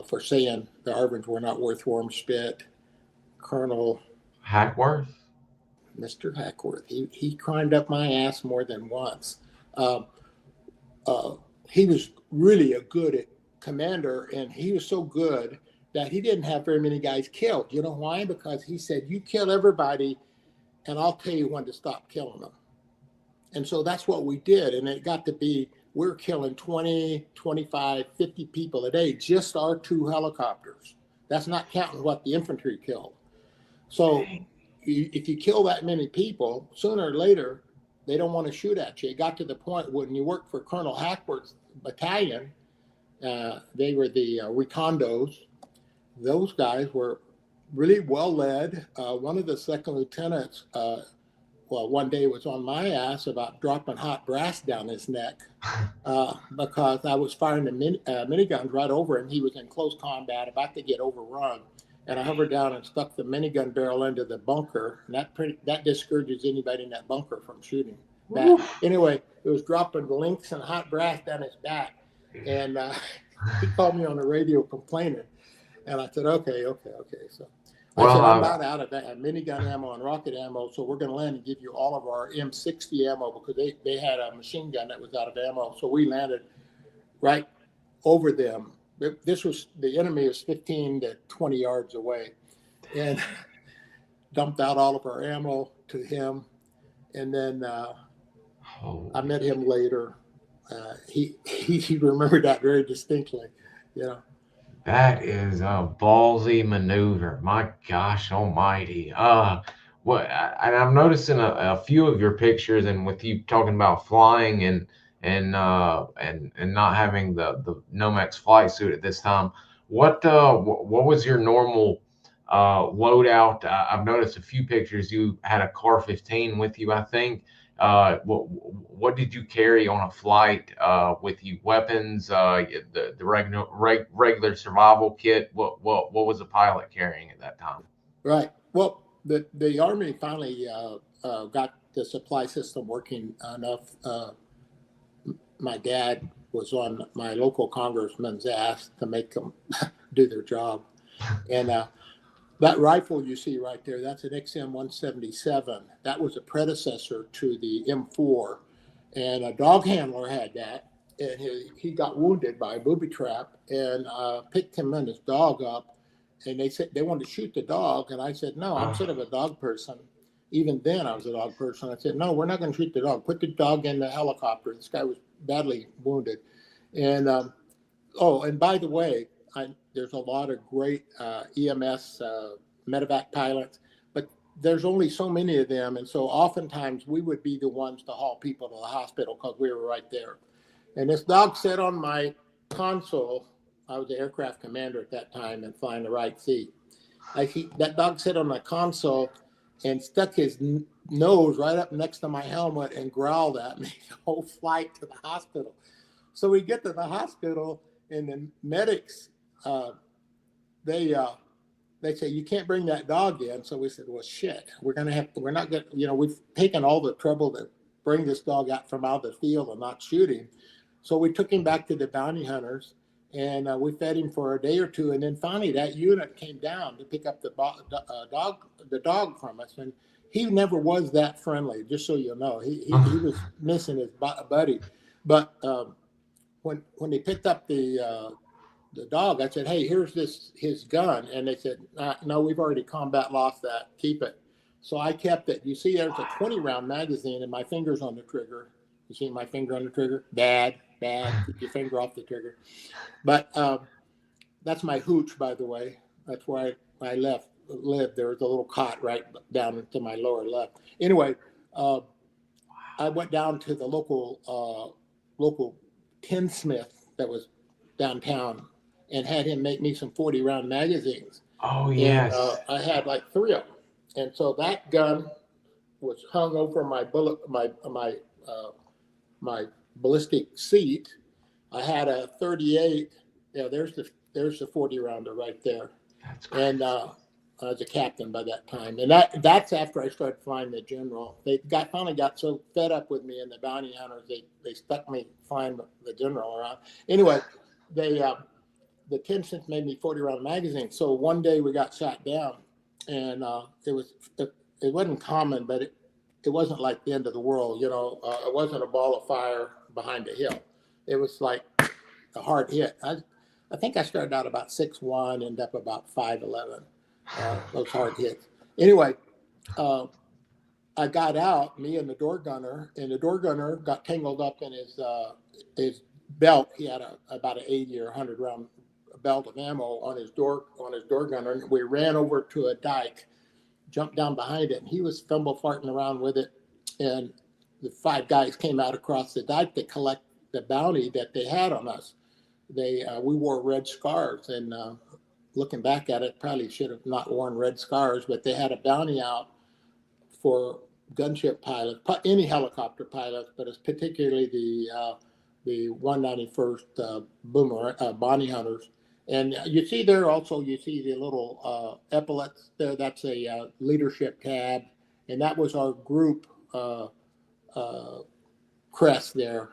for saying the ARVNs were not worth warm spit. Colonel Hackworth? Mr. Hackworth. He climbed up my ass more than once. He was really a good commander, and he was so good that he didn't have very many guys killed. You know why? Because he said, you kill everybody, and I'll tell you when to stop killing them. And so that's what we did. And it got to be, we're killing 20, 25, 50 people a day, just our 2 helicopters. That's not counting what the infantry killed. So if you kill that many people, sooner or later, they don't want to shoot at you. It got to the point when you worked for Colonel Hackworth's battalion, they were the Reconnaissance. Those guys were really well led. One of the second lieutenants, one day was on my ass about dropping hot brass down his neck because I was firing the miniguns right over him. He was in close combat, about to get overrun. And I hovered down and stuck the minigun barrel into the bunker. And that discourages anybody in that bunker from shooting back. Anyway, it was dropping links and hot brass down his back. And he called me on the radio complaining. And I said, okay. So I said, I'm not out of minigun ammo and rocket ammo, so we're going to land and give you all of our M60 ammo because they had a machine gun that was out of ammo. So we landed right over them. The enemy was 15 to 20 yards away, and dumped out all of our ammo to him. And then I met him later. He remembered that very distinctly, That is a ballsy maneuver. My gosh almighty. And I'm noticing a few of your pictures, and with you talking about flying and not having the Nomex flight suit at this time. What was your normal loadout? I've noticed a few pictures. You had a Car 15 with you, I think. What did you carry on a flight with you? Weapons, the regular survival kit. What was the pilot carrying at that time? Right. Well, the Army finally got the supply system working enough. My dad was on my local congressman's ass to make them do their job. And that rifle you see right there, that's an XM-177. That was a predecessor to the M4. And a dog handler had that. And he got wounded by a booby trap, and picked him and his dog up. And they said they wanted to shoot the dog. And I said, no, I'm sort of a dog person. Even then, I was a dog person. I said, no, we're not going to shoot the dog. Put the dog in the helicopter. This guy was badly wounded. And and by the way, there's a lot of great EMS medevac pilots, but there's only so many of them. And so oftentimes we would be the ones to haul people to the hospital because we were right there. And this dog sat on my console. I was the aircraft commander at that time and flying the right seat. That dog sat on my console and stuck his nose right up next to my helmet and growled at me the whole flight to the hospital. So we get to the hospital, and the medics, they say, you can't bring that dog in. So we said, well, shit, we're not going to, we've taken all the trouble to bring this dog out from out of the field and not shoot him. So we took him back to the bounty hunters, and we fed him for a day or two. And then finally that unit came down to pick up the dog from us. And he never was that friendly, just so you know. He was missing his buddy. But when they picked up the dog, I said, hey, here's his gun. And they said, no, we've already combat lost that. Keep it. So I kept it. You see, there's a 20-round magazine, and my finger's on the trigger. You see my finger on the trigger? Bad. Keep your finger off the trigger. But that's my hooch, by the way. That's where I lived. There was a little cot right down to my lower left. Anyway, I went down to the local tinsmith that was downtown and had him make me some 40-round magazines. Oh, yes. And, I had like 3 of them. And so that gun was hung over my ballistic seat. I had a 38. Yeah, there's the 40-rounder right there. That's great. And I was a captain by that time. And that's after I started flying the general. They finally got so fed up with me and the bounty hunters, they stuck me flying the general around. Anyway, the tinsmith made me 40-round magazines. So one day we got shot down, and it wasn't common, but it wasn't like the end of the world. It wasn't a ball of fire behind a hill. It was like a hard hit. I think I started out about 6'1", ended up about 5'11". Those hard hits. Anyway, I got out, me and the door gunner, and the door gunner got tangled up in his belt. He had about an 80 or 100 round belt of ammo on his door gunner. And we ran over to a dike, jumped down behind it, and he was farting around with it. And the 5 guys came out across the dike to collect the bounty that they had on us. We wore red scarves, and looking back at it, probably should have not worn red scarves, but they had a bounty out for gunship pilots, any helicopter pilots, but it's particularly the 191st bounty hunters. And you see there also, you see the little epaulets there. That's a leadership tab, and that was our group crest there,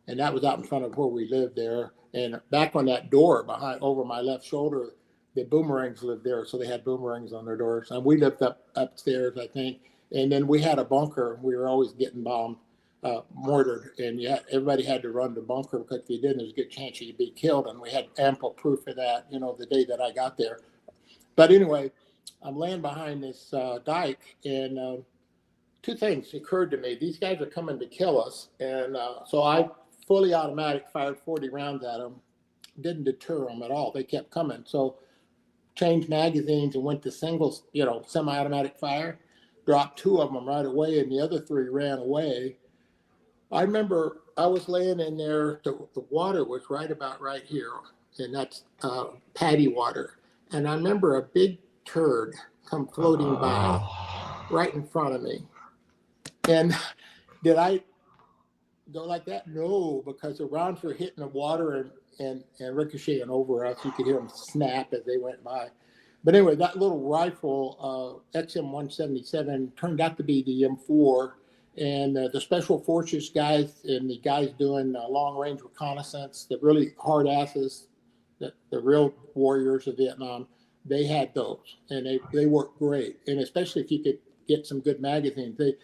and that was out in front of where we lived there. And back on that door over my left shoulder, the boomerangs lived there, so they had boomerangs on their doors. And we lived upstairs, I think. And then we had a bunker. We were always getting bombed, mortared, and everybody had to run the bunker, because if you didn't, there's a good chance you'd be killed. And we had ample proof of that, the day that I got there. But anyway, I'm laying behind this dike, and 2 things occurred to me. These guys are coming to kill us, and so I fully automatic fired 40 rounds at them. Didn't deter them at all. They kept coming. So changed magazines and went to singles, semi-automatic fire. Dropped 2 of them right away, and the other 3 ran away. I remember I was laying in there. The water was right about right here, and that's paddy water. And I remember a big turd come floating by right in front of me. And did I go like that? No, because the rounds were hitting the water and ricocheting over us. You could hear them snap as they went by. But anyway, that little rifle, XM177, turned out to be the M4. And the Special Forces guys and the guys doing long-range reconnaissance, the really hard asses, the real warriors of Vietnam, they had those. And they worked great. And especially if you could get some good magazines. They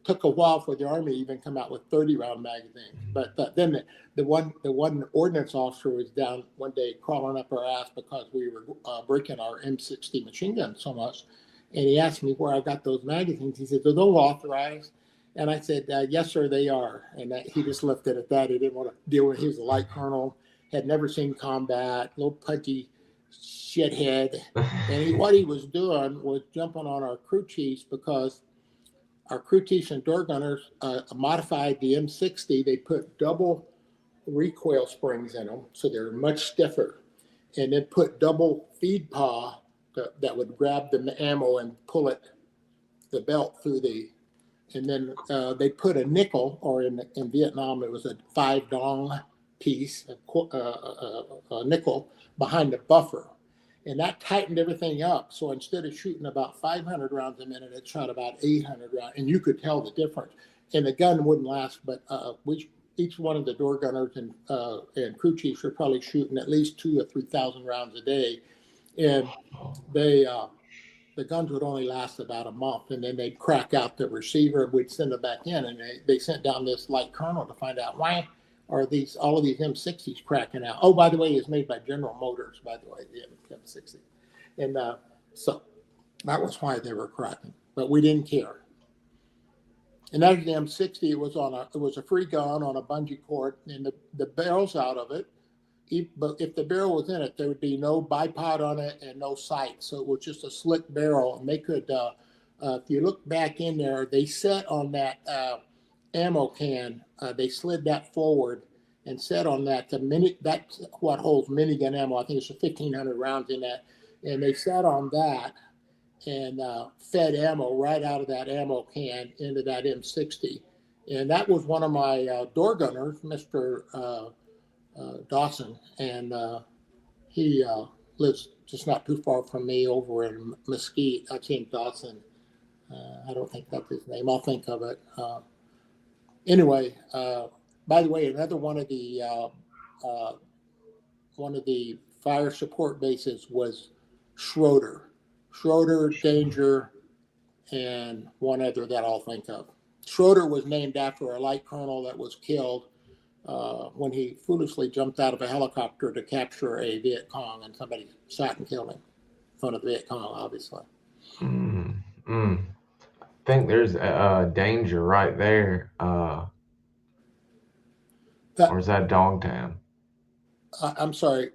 took a while for the Army to even come out with 30-round magazines. But then the one ordnance officer was down one day crawling up our ass because we were breaking our M60 machine gun so much. And he asked me where I got those magazines. He said, "Are those authorized?" And I said, "Yes, sir, they are." And he just left it at that. He didn't want to deal with it. He was a light colonel, had never seen combat, little pudgy shithead. And what he was doing was jumping on our crew chiefs because our crew chiefs and door gunners modified the M60. They put double recoil springs in them, so they're much stiffer. And then put double feed paw that would grab the ammo and pull it, the belt through the, and then they put a nickel, or in Vietnam it was a 5 dong piece, a nickel behind the buffer. And that tightened everything up. So instead of shooting about 500 rounds a minute, it shot about 800 rounds. And you could tell the difference. And the gun wouldn't last, but each one of the door gunners and crew chiefs are probably shooting at least 2,000 or 3,000 rounds a day. And the guns would only last about a month. And then they'd crack out the receiver. We'd send it back in. And they sent down this light colonel to find out why are all of these M60s cracking out. Oh, by the way, it's made by General Motors, by the way, the M60. And so that was why they were cracking, but we didn't care. And that was the M60. It was a free gun on a bungee cord, and the barrel's out of it. But if the barrel was in it, there would be no bipod on it and no sight. So it was just a slick barrel, and they could, if you look back in there, they set on that ammo can. They slid that forward and set on that. That's what holds minigun ammo. I think it's 1,500 rounds in that. And they sat on that and fed ammo right out of that ammo can into that M60. And that was one of my door gunners, Mr. Dawson. And he lives just not too far from me over in Mesquite. I think Dawson. I don't think that's his name. I'll think of it. Anyway, by the way, another one of the fire support bases was Schroeder, Danger, and one other that I'll think of. Schroeder was named after a light colonel that was killed when he foolishly jumped out of a helicopter to capture a Viet Cong, and somebody shot and killed him in front of the Viet Cong, obviously. I think there's a Danger right there. Or is that Dong Tam? I'm sorry.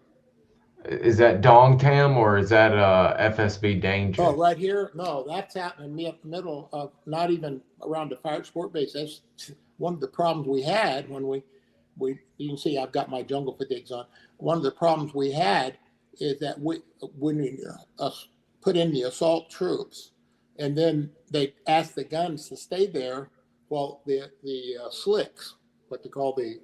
Is that Dong Tam or is that FSB Danger? Oh, right here? No, that's out in the middle of, not even around the fire support base. That's one of the problems we had when we you can see I've got my jungle fatigues on. One of the problems we had is that when we put in the assault troops, and then they asked the guns to stay there while the slicks, what they call the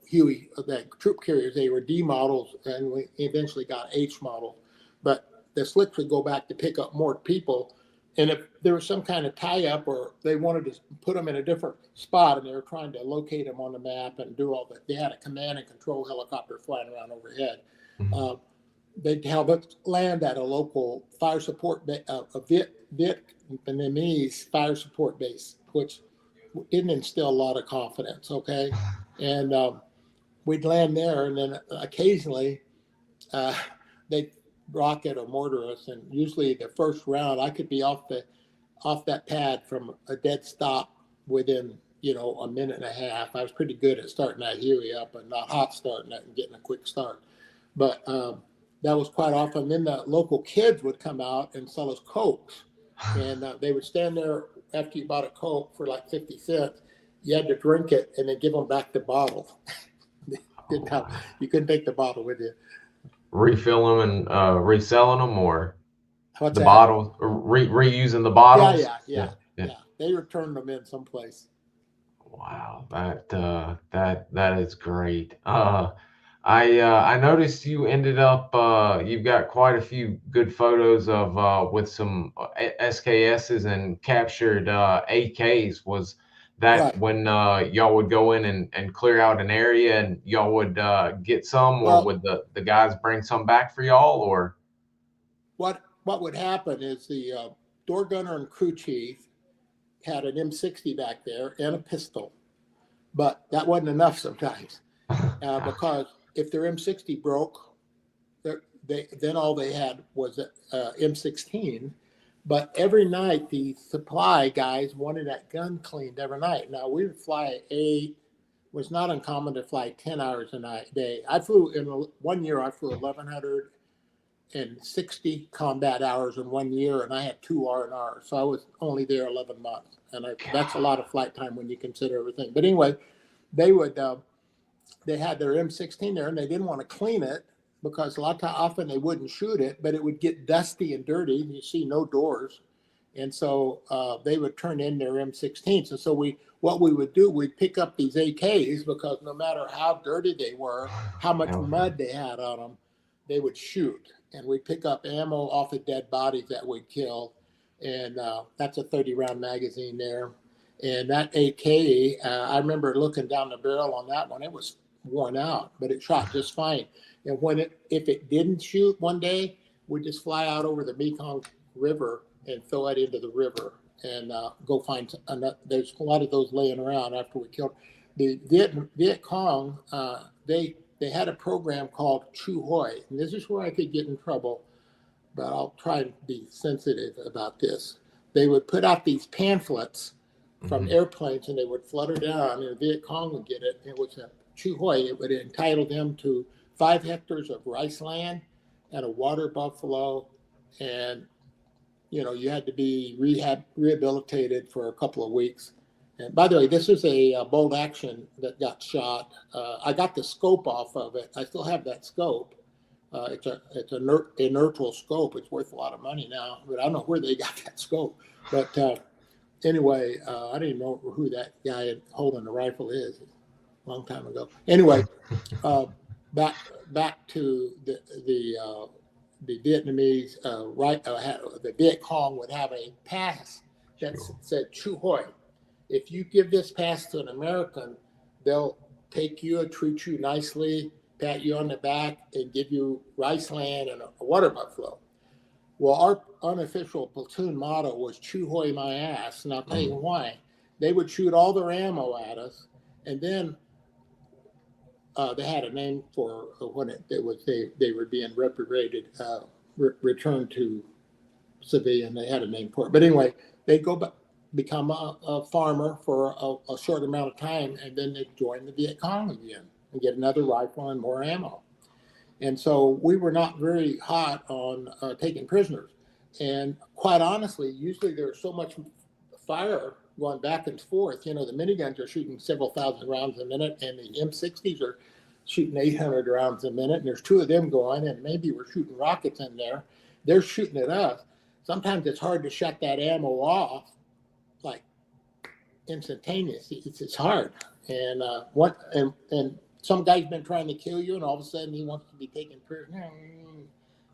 Huey, the troop carriers, they were D models, and we eventually got H models. But the slicks would go back to pick up more people. And if there was some kind of tie-up or they wanted to put them in a different spot and they were trying to locate them on the map and do all that, they had a command and control helicopter flying around overhead. Mm-hmm. They'd have it land at a local fire support, a Vietnamese fire support base, which didn't instill a lot of confidence, okay? And we'd land there, and then occasionally they'd rocket or mortar us, and usually the first round I could be off that pad from a dead stop within a minute and a half. I was pretty good at starting that Huey up and not hot starting it and getting a quick start, but that was quite often. Then the local kids would come out and sell us Cokes, and they would stand there after you bought a Coke for like 50 cents. You had to drink it and then give them back the bottle. You couldn't take the bottle with you. Refill them and reselling them, or What's the that? bottles, reusing the bottles? Yeah. They returned them in someplace. Wow, that is great. I noticed you ended up you've got quite a few good photos of with some SKSs and captured AKs. Was that Right. when y'all would go in and clear out an area and y'all would get some, or Well, would the guys bring some back for y'all, or? what would happen is the door gunner and crew chief had an M60 back there and a pistol, but that wasn't enough sometimes because if their M60 broke, then all they had was a M16. But every night, the supply guys wanted that gun cleaned every night. Now, we would fly 8. It was not uncommon to fly 10 hours a day. I flew in 1 year, I flew 1,160 combat hours in 1 year, and I had 2 R&R. So I was only there 11 months. And that's a lot of flight time when you consider everything. But anyway, they would they had their M16 there, and they didn't want to clean it because a lot of often they wouldn't shoot it, but it would get dusty and dirty. And you see no doors, and so they would turn in their M16s. And so what we would do, we'd pick up these AKs because no matter how dirty they were, how much mud they had on them, they would shoot. And we'd pick up ammo off of dead bodies that we'd killed, and that's a 30-round magazine there. And that AK, I remember looking down the barrel on that one. It was worn out, but it shot just fine. And if it didn't shoot one day, we'd just fly out over the Mekong River and throw it into the river and go find another. There's a lot of those laying around after we killed the Viet Cong. They had a program called Chu Hoi, and this is where I could get in trouble, but I'll try and be sensitive about this. They would put out these pamphlets from airplanes, and they would flutter down, and the Viet Cong would get it. It was a Chu Hoi. It would entitle them to 5 hectares of rice land and a water buffalo, and you had to be rehabilitated for a couple of weeks. And by the way, this is a bolt action that got shot. I got the scope off of it. I still have that scope. It's a inertial scope. It's worth a lot of money now, but I don't know where they got that scope. But anyway, I didn't even know who that guy holding the rifle is. A long time ago. Anyway, back to the Vietnamese, the Viet Cong would have a pass that said Chu Hoi. If you give this pass to an American, they'll take you and treat you nicely, pat you on the back, and give you rice land and a water buffalo. Well, our unofficial platoon motto was Chu Hoi my ass, and I'll tell you why. They would shoot all their ammo at us, and then they had a name for when they were being returned to civilian. They had a name for it, but anyway, they'd go back, become a farmer for a short amount of time, and then they'd join the Viet Cong again and get another rifle and more ammo. And so we were not very hot on taking prisoners. And quite honestly, usually there's so much fire going back and forth. The miniguns are shooting several thousand rounds a minute, and the M60s are shooting 800 rounds a minute. And there's 2 of them going, and maybe we're shooting rockets in there. They're shooting at us. Sometimes it's hard to shut that ammo off, like instantaneously. It's hard. And and some guy's been trying to kill you, and all of a sudden he wants to be taken prisoner.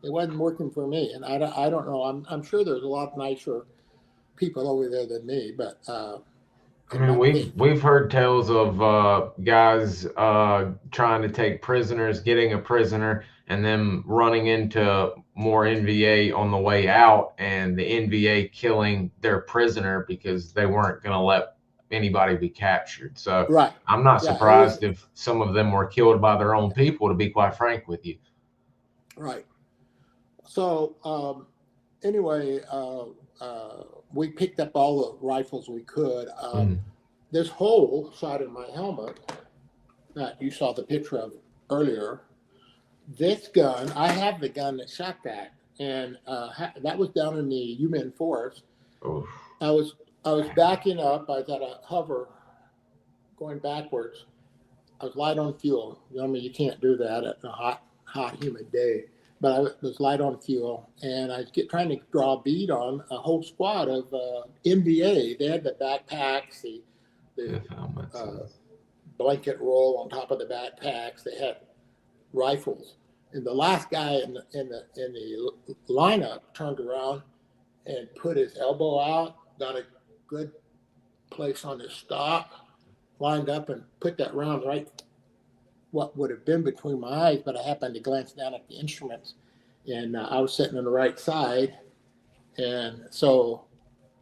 It wasn't working for me, and I don't know. I'm sure there's a lot nicer people over there than me, but I mean, we've heard tales of guys trying to take prisoners, getting a prisoner, and then running into more NVA on the way out, and the NVA killing their prisoner because they weren't going to let anybody be captured. So right. I'm not surprised if some of them were killed by their own people, to be quite frank with you. Right. So anyway, we picked up all the rifles we could. This hole shot in my helmet that you saw the picture of earlier. This gun, I have the gun that shot that, and that was down in the Yumen Forest. Oof. I was backing up. I was at a hover, going backwards. I was light on fuel. You can't do that at a hot, humid day. But I was light on fuel, and I was trying to draw a bead on a whole squad of NBA. They had the backpacks, the blanket roll on top of the backpacks. They had rifles. And the last guy in the lineup turned around and put his elbow out, got a good place on his stock, lined up and put that round right what would have been between my eyes, but I happened to glance down at the instruments, and I was sitting on the right side, and so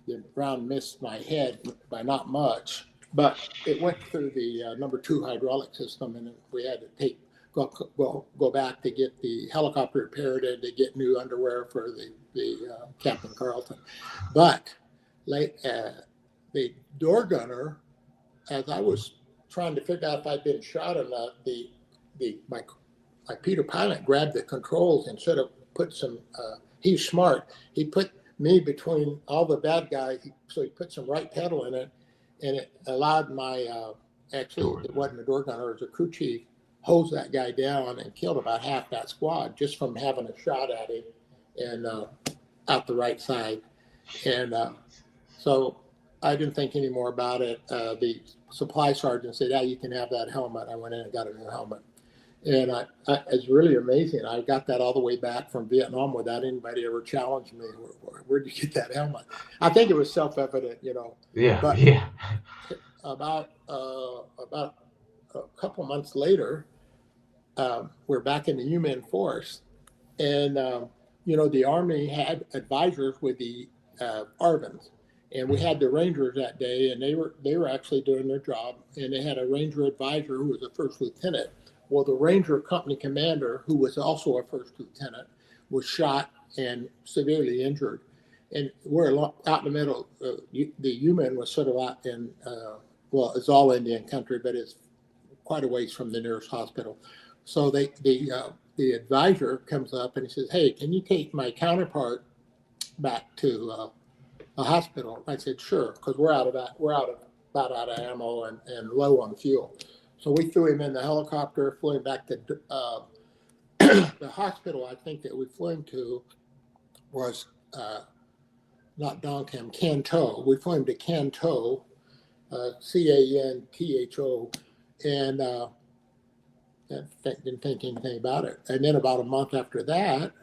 the round missed my head by not much, but it went through the number 2 hydraulic system, and we had to go back to get the helicopter repaired and to get new underwear for the Captain Carlton. But the door gunner, as I was trying to figure out if I'd been shot or not, my Peter Pilot grabbed the controls and sort of put some, he's smart. He put me between all the bad guys, so he put some right pedal in it, and it allowed my, actually it wasn't a door gunner, it was a crew chief, hose that guy down and killed about half that squad just from having a shot at him and out the right side. And so I didn't think any more about it. The supply sergeant said, "Yeah, you can have that helmet." I went in and got a new helmet. And it's really amazing. I got that all the way back from Vietnam without anybody ever challenging me. Where'd you get that helmet? I think it was self-evident, you know. Yeah, but yeah. About a couple months later, we're back in the UMIN force, and you know, the Army had advisors with the ARVNs, and we had the Rangers that day, and they were actually doing their job, and they had a Ranger advisor who was a first lieutenant. Well, the Ranger company commander, who was also a first lieutenant, was shot and severely injured. And we're out in the middle. The UMIN was sort of out in, well, it's all Indian country, but it's quite a ways from the nearest hospital. So the advisor comes up and he says, "Hey, can you take my counterpart back to a hospital?" I said, "Sure," because we're about out of ammo and low on fuel. So we threw him in the helicopter, flew him back to the hospital. I think that we flew him to was not Don Cam, Canto. We flew him to Canto, Cantho, and didn't think anything about it. And then about a month after that,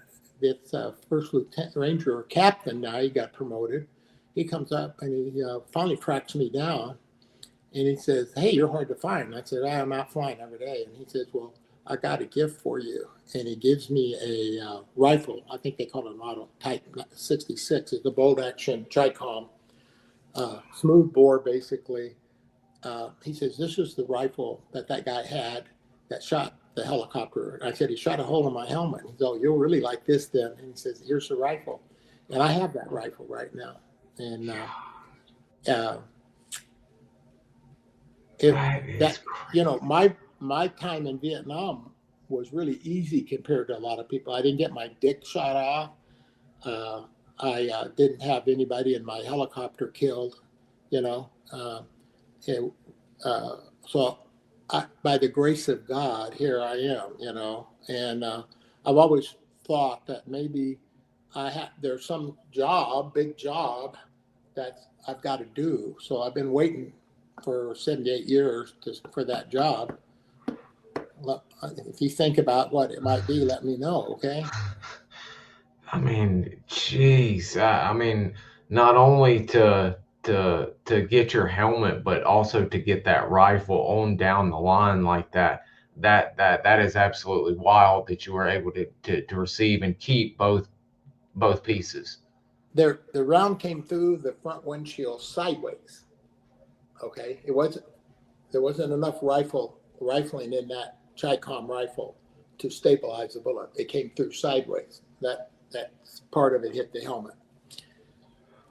this first lieutenant ranger captain, now he got promoted. He comes up and he finally tracks me down, and he says, "Hey, you're hard to find." And I said, "I'm out flying every day." And he says, "Well, I got a gift for you." And he gives me a rifle. I think they call it a model Type 66. It's a bolt action Chicom, smooth bore basically. He says, "This is the rifle that guy had that shot the helicopter." And I said, "He shot a hole in my helmet." He said, "Oh, you'll really like this then." And he says, "Here's the rifle." And I have that rifle right now. And you know, my time in Vietnam was really easy compared to a lot of people. I didn't get my dick shot off. I didn't have anybody in my helicopter killed, you know. So by the grace of God, here I am, you know. And I've always thought that maybe there's some big job that I've got to do. So I've been waiting for 78 years for that job. If you think about what it might be, let me know, okay? I mean, geez. I mean, not only to get your helmet, but also to get that rifle on down the line like that. That is absolutely wild that you were able to receive and keep both pieces. The round came through the front windshield sideways. Okay, there wasn't enough rifling in that Chicom rifle to stabilize the bullet. It came through sideways. That part of it hit the helmet.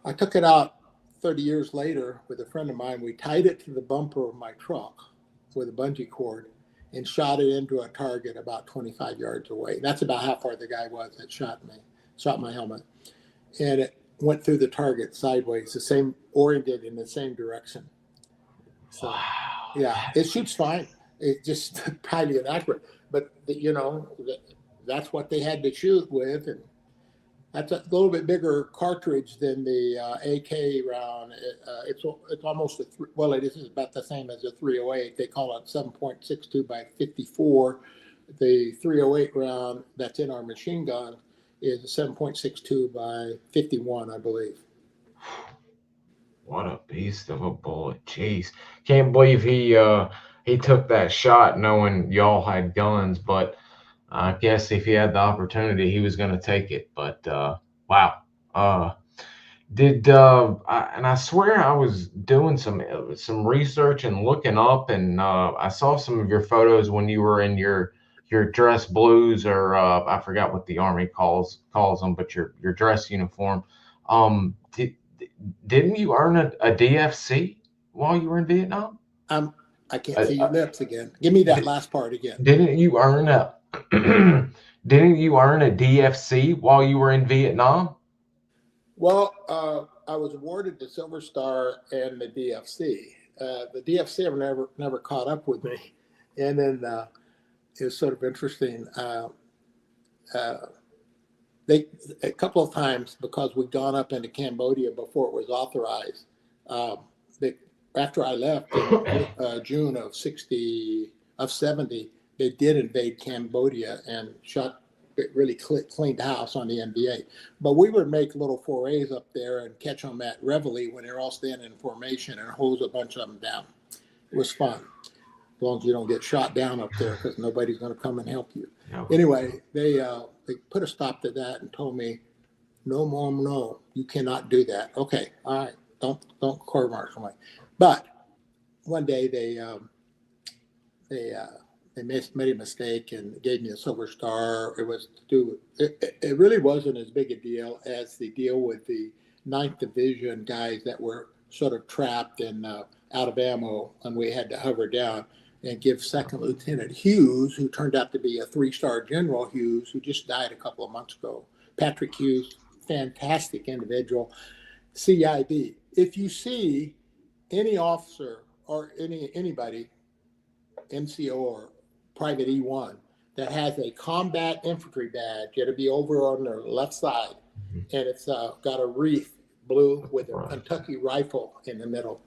I took it out 30 years later with a friend of mine. We tied it to the bumper of my truck with a bungee cord and shot it into a target about 25 yards away. That's about how far the guy was that shot my helmet. And it went through the target sideways, oriented in the same direction. So, wow. Yeah, it shoots fine. It's just highly inaccurate. But, you know, that's what they had to shoot with. And that's a little bit bigger cartridge than the AK round. It's almost it is about the same as a 308. They call it 7.62 by 54. The 308 round that's in our machine gun is a 7.62 by 51, I believe. What a beast of a bullet. Jeez. Can't believe he took that shot knowing y'all had guns, but I guess if he had the opportunity, he was going to take it. But wow. And I swear I was doing some research and looking up, and I saw some of your photos when you were in your dress blues, or I forgot what the Army calls them, but your dress uniform. Um, did, didn't you earn a DFC while you were in Vietnam? I can't see your lips again. Give me that last part again. Didn't you earn a didn't you earn a DFC while you were in Vietnam? Well, I was awarded the Silver Star and the DFC. The DFC never caught up with me, and then it was sort of interesting. They a couple of times, because we'd gone up into Cambodia before it was authorized. After I left in June of 70, they did invade Cambodia and really cleaned house on the NBA. But we would make little forays up there and catch them at reveille when they're all standing in formation and hose a bunch of them down. It was fun, as long as you don't get shot down up there, because nobody's going to come and help you. No. Anyway, they put a stop to that and told me, no, Mom, no, you cannot do that. Okay, all right, don't court martial me. But one day they made a mistake and gave me a Silver Star. It really wasn't as big a deal as the deal with the 9th Division guys that were sort of trapped and out of ammo, and we had to hover down and give Second Lieutenant Hughes, who turned out to be a 3-star General Hughes, who just died a couple of months ago. Patrick Hughes, fantastic individual, CIB. If you see any officer or anybody, NCO or Private E1, that has a combat infantry badge, it'll be over on their left side, and it's got a wreath blue with a Kentucky rifle in the middle.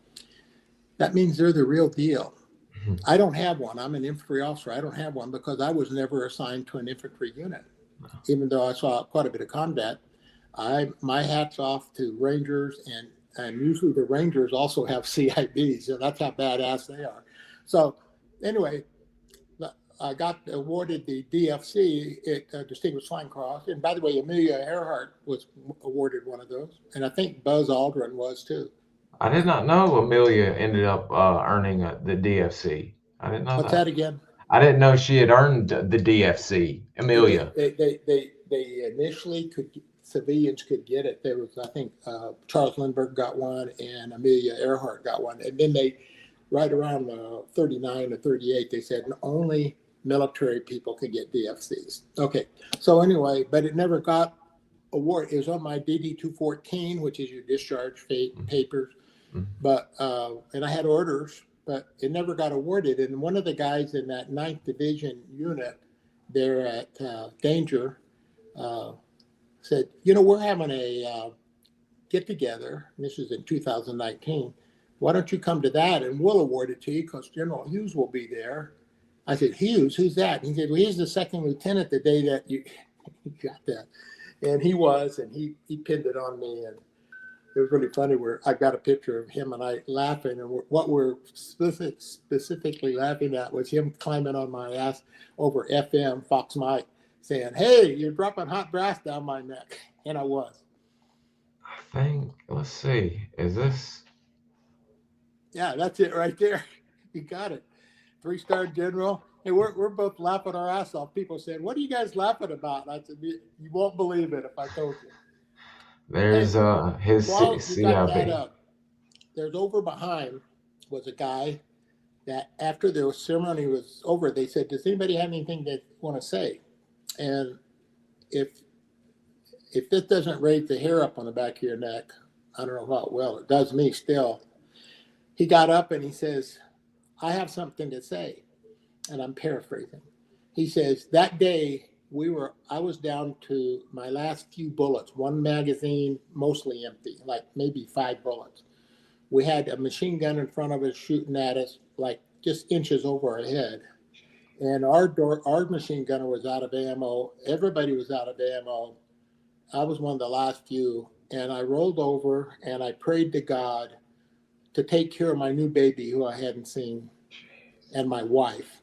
That means they're the real deal. I don't have one. I'm an infantry officer. I don't have one because I was never assigned to an infantry unit, even though I saw quite a bit of combat. My hat's off to Rangers, and usually the Rangers also have CIBs, so that's how badass they are. So anyway, I got awarded the DFC, Distinguished Flying Cross. And by the way, Amelia Earhart was awarded one of those. And I think Buzz Aldrin was too. I did not know Amelia ended up earning the DFC. I didn't know What's that again? I didn't know she had earned the DFC. Amelia. They initially civilians could get it. There was, I think, Charles Lindbergh got one and Amelia Earhart got one. And then right around 39 or 38, they said only military people could get DFCs. Okay, so anyway, but it never got award. It was on my DD 214, which is your discharge papers. But and I had orders, but it never got awarded. And one of the guys in that 9th Division unit there at Danger said, we're having a get together. And this is in 2019. Why don't you come to that and we'll award it to you because General Hughes will be there. I said, Hughes, who's that? And he said, well, he's the 2nd lieutenant the day that you got that. And he was, and he pinned it on me. And it was really funny where I got a picture of him and I laughing. And what we're specifically laughing at was him climbing on my ass over FM, Fox Mike, saying, hey, you're dropping hot brass down my neck. And I was. I think, let's see, is this? Yeah, that's it right there. You got it. 3-star General. Hey, we're both laughing our ass off. People said, what are you guys laughing about? And I said, you won't believe it if I told you. There's his CIB. There's over behind was a guy that after the ceremony was over, they said, does anybody have anything they want to say? And if this doesn't raise the hair up on the back of your neck, I don't know how well it does me still. He got up and he says, I have something to say. And I'm paraphrasing. He says, that day I was down to my last few bullets, one magazine, mostly empty, like maybe 5 bullets. We had a machine gun in front of us shooting at us like just inches over our head. and our machine gunner was out of ammo. Everybody was out of ammo. I was one of the last few, and I rolled over and I prayed to God to take care of my new baby who I hadn't seen and my wife,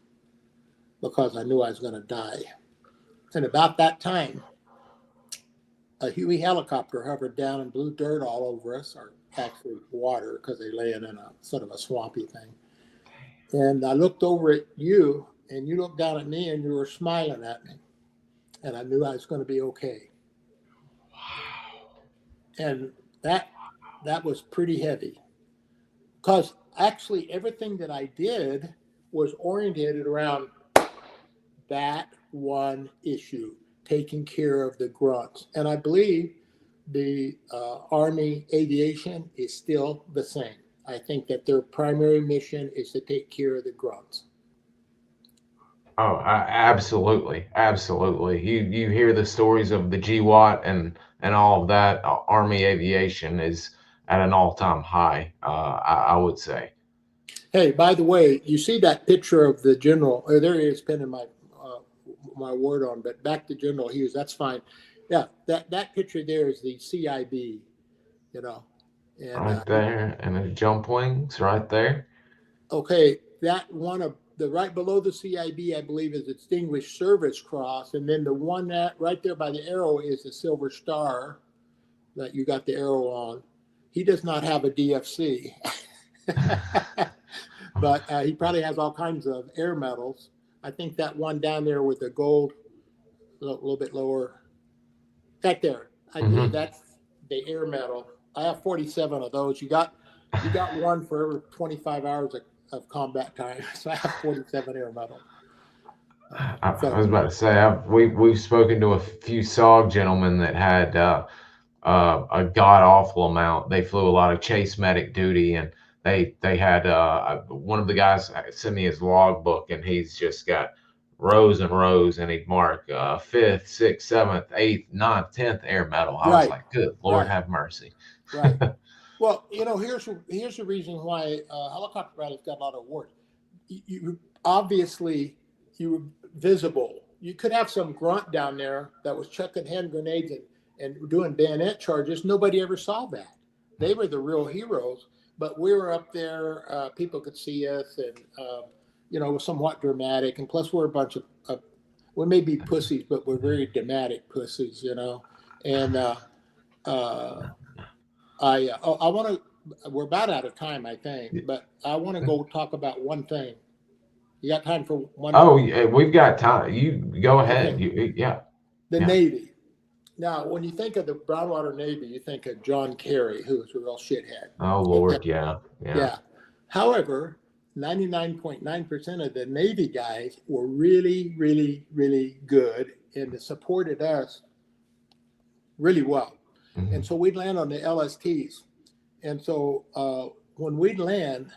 because I knew I was going to die. And about that time, a Huey helicopter hovered down and blew dirt all over us, or actually water, because they lay in a sort of a swampy thing. And I looked over at you, and you looked down at me, and you were smiling at me. And I knew I was going to be okay. And that was pretty heavy, because actually everything that I did was oriented around that one issue, taking care of the grunts. And I believe the Army aviation is still the same. I think that their primary mission is to take care of the grunts. Oh, absolutely, absolutely. You hear the stories of the GWAT and all of that. Army aviation is at an all-time high. I would say. Hey, by the way, you see that picture of the general? Oh, there he is, pinning my word on. But back to General Hughes. That's fine. Yeah, that picture there is the CIB. You know, and Right there, and the jump wings right there. okay, that one of the right below the CIB, I believe, is the Distinguished Service Cross, and then the one that right there by the arrow is the Silver Star that you got the arrow on. He does not have a DFC, but he probably has all kinds of air medals. I think that one down there with the gold, a little bit lower, right there. I believe that's the air medal. I have 47 of those. You got one for every 25 hours of combat time. So I have 47 air medals. I was about to say we've spoken to a few SOG gentlemen that had a god awful amount. They flew a lot of chase medic duty, and they had one of the guys sent me his logbook, and he's just got rows and rows, and he'd mark 5th, 6th, 7th, 8th, 9th, 10th air medal. I was like, good Lord, have mercy. Right. Well, here's the reason why helicopter pilots got a lot of awards. You obviously, you were visible. You could have some grunt down there that was chucking hand grenades and doing bayonet charges. Nobody ever saw that. They were the real heroes. But we were up there. People could see us, and it was somewhat dramatic. And plus, we're a bunch of we may be pussies, but we're very dramatic pussies, And I want to. We're about out of time, I think, but I want to go talk about one thing. You got time for one? Oh, yeah, we've got time. You go ahead. Okay. Yeah. The Navy. Now, when you think of the Brownwater Navy, you think of John Kerry, who was a real shithead. Oh Lord, yeah. However, 99.9% of the Navy guys were really, really, really good, and they supported us really well. And so we'd land on the LSTs. And so when we'd land,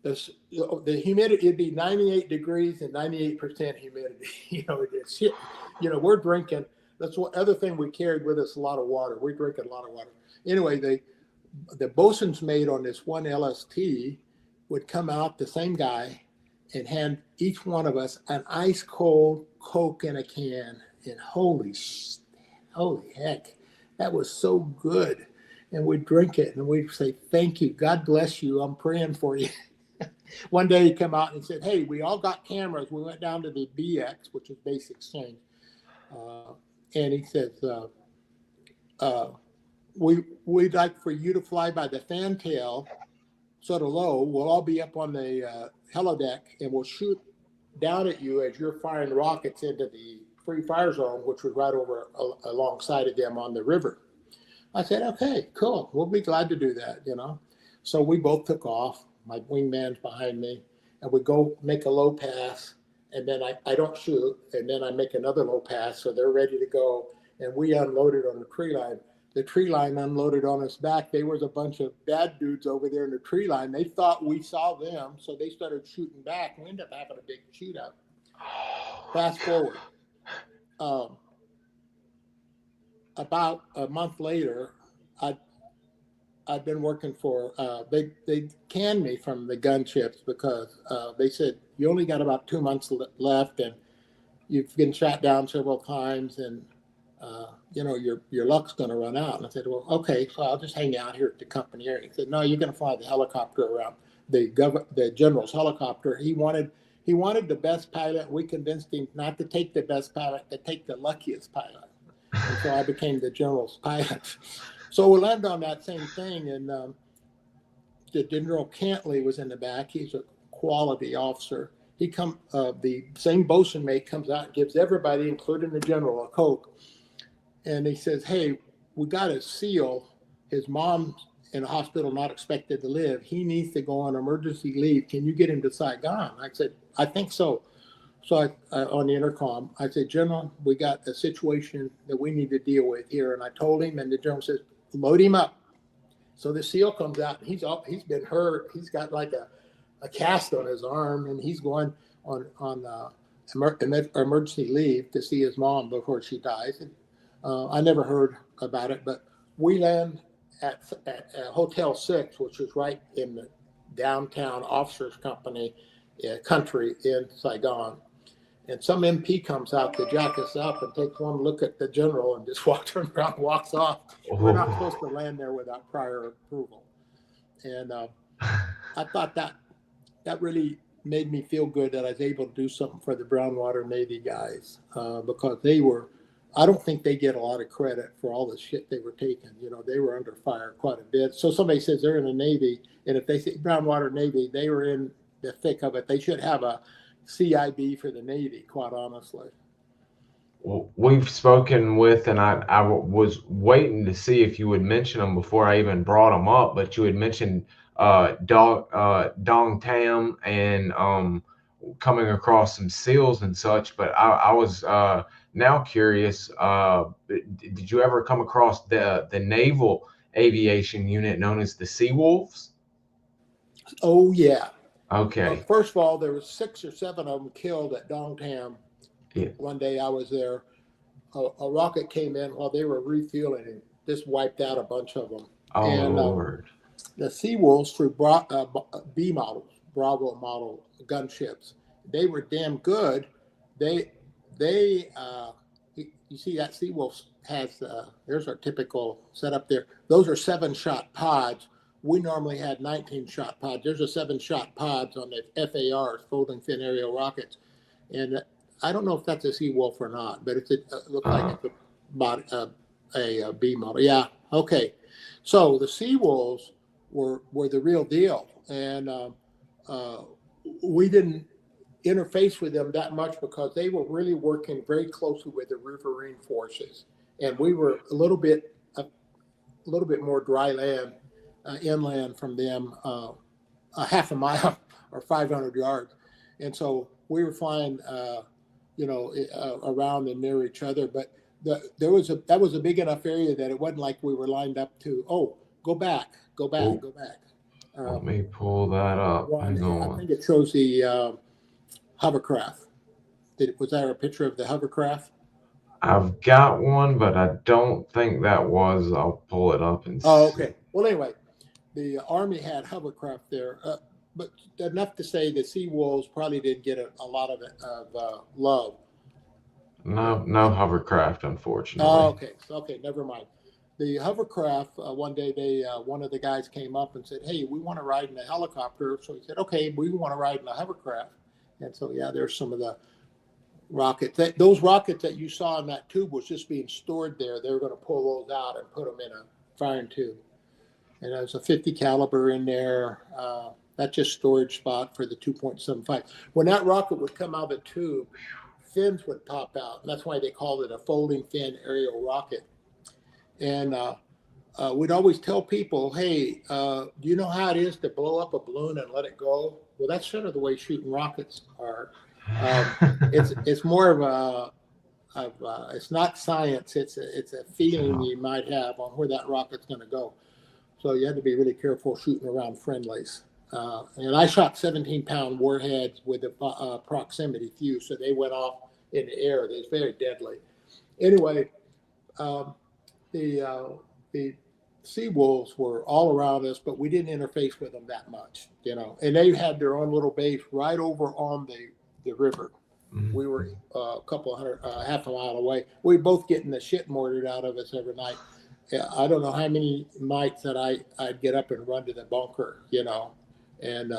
the humidity, it'd be 98 degrees and 98% humidity. We're drinking. That's what other thing we carried with us, a lot of water. We're drinking a lot of water. Anyway, the bosun's mate on this one LST would come out, the same guy, and hand each one of us an ice cold Coke in a can. And holy heck. That was so good. And we'd drink it and we'd say, thank you. God bless you. I'm praying for you. One day he came out and said, hey, we all got cameras. We went down to the BX, which is base exchange. And he says, we'd like for you to fly by the fantail sort of low. We'll all be up on the helideck, and we'll shoot down at you as you're firing rockets into the free fire zone, which was right over alongside of them on the river. I said, okay, cool. We'll be glad to do that, So we both took off. My wingman's behind me, and we go make a low pass, and then I don't shoot, and then I make another low pass, so they're ready to go, and we unloaded on the tree line. The tree line unloaded on us back. There was a bunch of bad dudes over there in the tree line. They thought we saw them, so they started shooting back. We ended up having a big shootout. Fast forward. About a month later, I've been working for, they canned me from the gunships because they said, you only got about 2 months left and you've been shot down several times and, your luck's going to run out. And I said, well, okay, so I'll just hang out here at the company area. He said, no, you're going to fly the helicopter around. The general's helicopter. He wanted the best pilot. We convinced him not to take the best pilot, to take the luckiest pilot. And so I became the general's pilot. So we landed on that same thing, and the General Cantley was in the back. He's a quality officer. The same bosun mate comes out and gives everybody, including the general, a Coke. And he says, hey, we got a SEAL. His mom's in a hospital, not expected to live. He needs to go on emergency leave. Can you get him to Saigon? I said, I think so. So on the intercom, I said, General, we got a situation that we need to deal with here. And I told him, and the general says, load him up. So the SEAL comes out, and he's been hurt. He's got like a cast on his arm, and he's going on emergency leave to see his mom before she dies. And, I never heard about it, but we land at Hotel 6, which is right in the downtown officers' country in Saigon. And some MP comes out to jack us up and takes one look at the general and just walks around, walks off. We're not supposed to land there without prior approval. And I thought that really made me feel good that I was able to do something for the Brownwater Navy guys because I don't think they get a lot of credit for all the shit they were taking. They were under fire quite a bit. So somebody says they're in the Navy, and if they say Brownwater Navy, they were in the thick of it. They should have a CIB for the Navy, quite honestly. Well, we've spoken with, and I was waiting to see if you would mention them before I even brought them up, but you had mentioned Dong Tam and coming across some SEALs and such, but I was now curious, did you ever come across the naval aviation unit known as the Sea Wolves? Oh, yeah. Okay. First of all, there was 6 or 7 of them killed at Dong Tam. Yeah. One day I was there. A rocket came in while they were refueling and just wiped out a bunch of them. Oh, and, Lord. The Sea Wolves through B models, Bravo model gunships. They were damn good. You see that Sea Wolf has, there's our typical setup there. Those are 7-shot pods. We normally had 19-shot pods. There's a 7-shot pods on the FARs, folding fin aerial rockets. And I don't know if that's a Sea Wolf or not, but it looks like it's a B model. Yeah, okay. So the Sea Wolves were the real deal. And we didn't interface with them that much because they were really working very closely with the riverine forces. And we were a little bit more dry land, inland from them, a half a mile or 500 yards. And so we were flying, around and near each other. But that was a big enough area that it wasn't like we were lined up to, go back. Let me pull that up. I think it shows the hovercraft. Was there a picture of the hovercraft? I've got one, but I don't think that was. I'll pull it up and see. Oh, okay. Well, anyway, the Army had hovercraft there, but enough to say the Sea Wolves probably didn't get a lot of love. No hovercraft, unfortunately. Oh, okay, never mind. The hovercraft, one day one of the guys came up and said, hey, we want to ride in a helicopter. So he said, okay, we want to ride in a hovercraft. And so, yeah, there's some of the rockets. Those rockets that you saw in that tube was just being stored there. They were going to pull those out and put them in a firing tube. And there's a 50 caliber in there. That's just storage spot for the 2.75. When that rocket would come out of the tube, fins would pop out. And that's why they called it a folding fin aerial rocket. And we'd always tell people, hey, do you know how it is to blow up a balloon and let it go? Well, that's sort of the way shooting rockets are. It's more of it's not science. It's a feeling you might have on where that rocket's going to go. So you had to be really careful shooting around friendlies. And I shot 17-pound warheads with a proximity fuse, so they went off in the air. It was very deadly. Anyway, the sea wolves were all around us, but we didn't interface with them that much, you know. And they had their own little base right over on the river. We were a couple hundred, half a mile away. We were both getting the shit mortared out of us every night. I don't know how many nights that I'd get up and run to the bunker, you know, and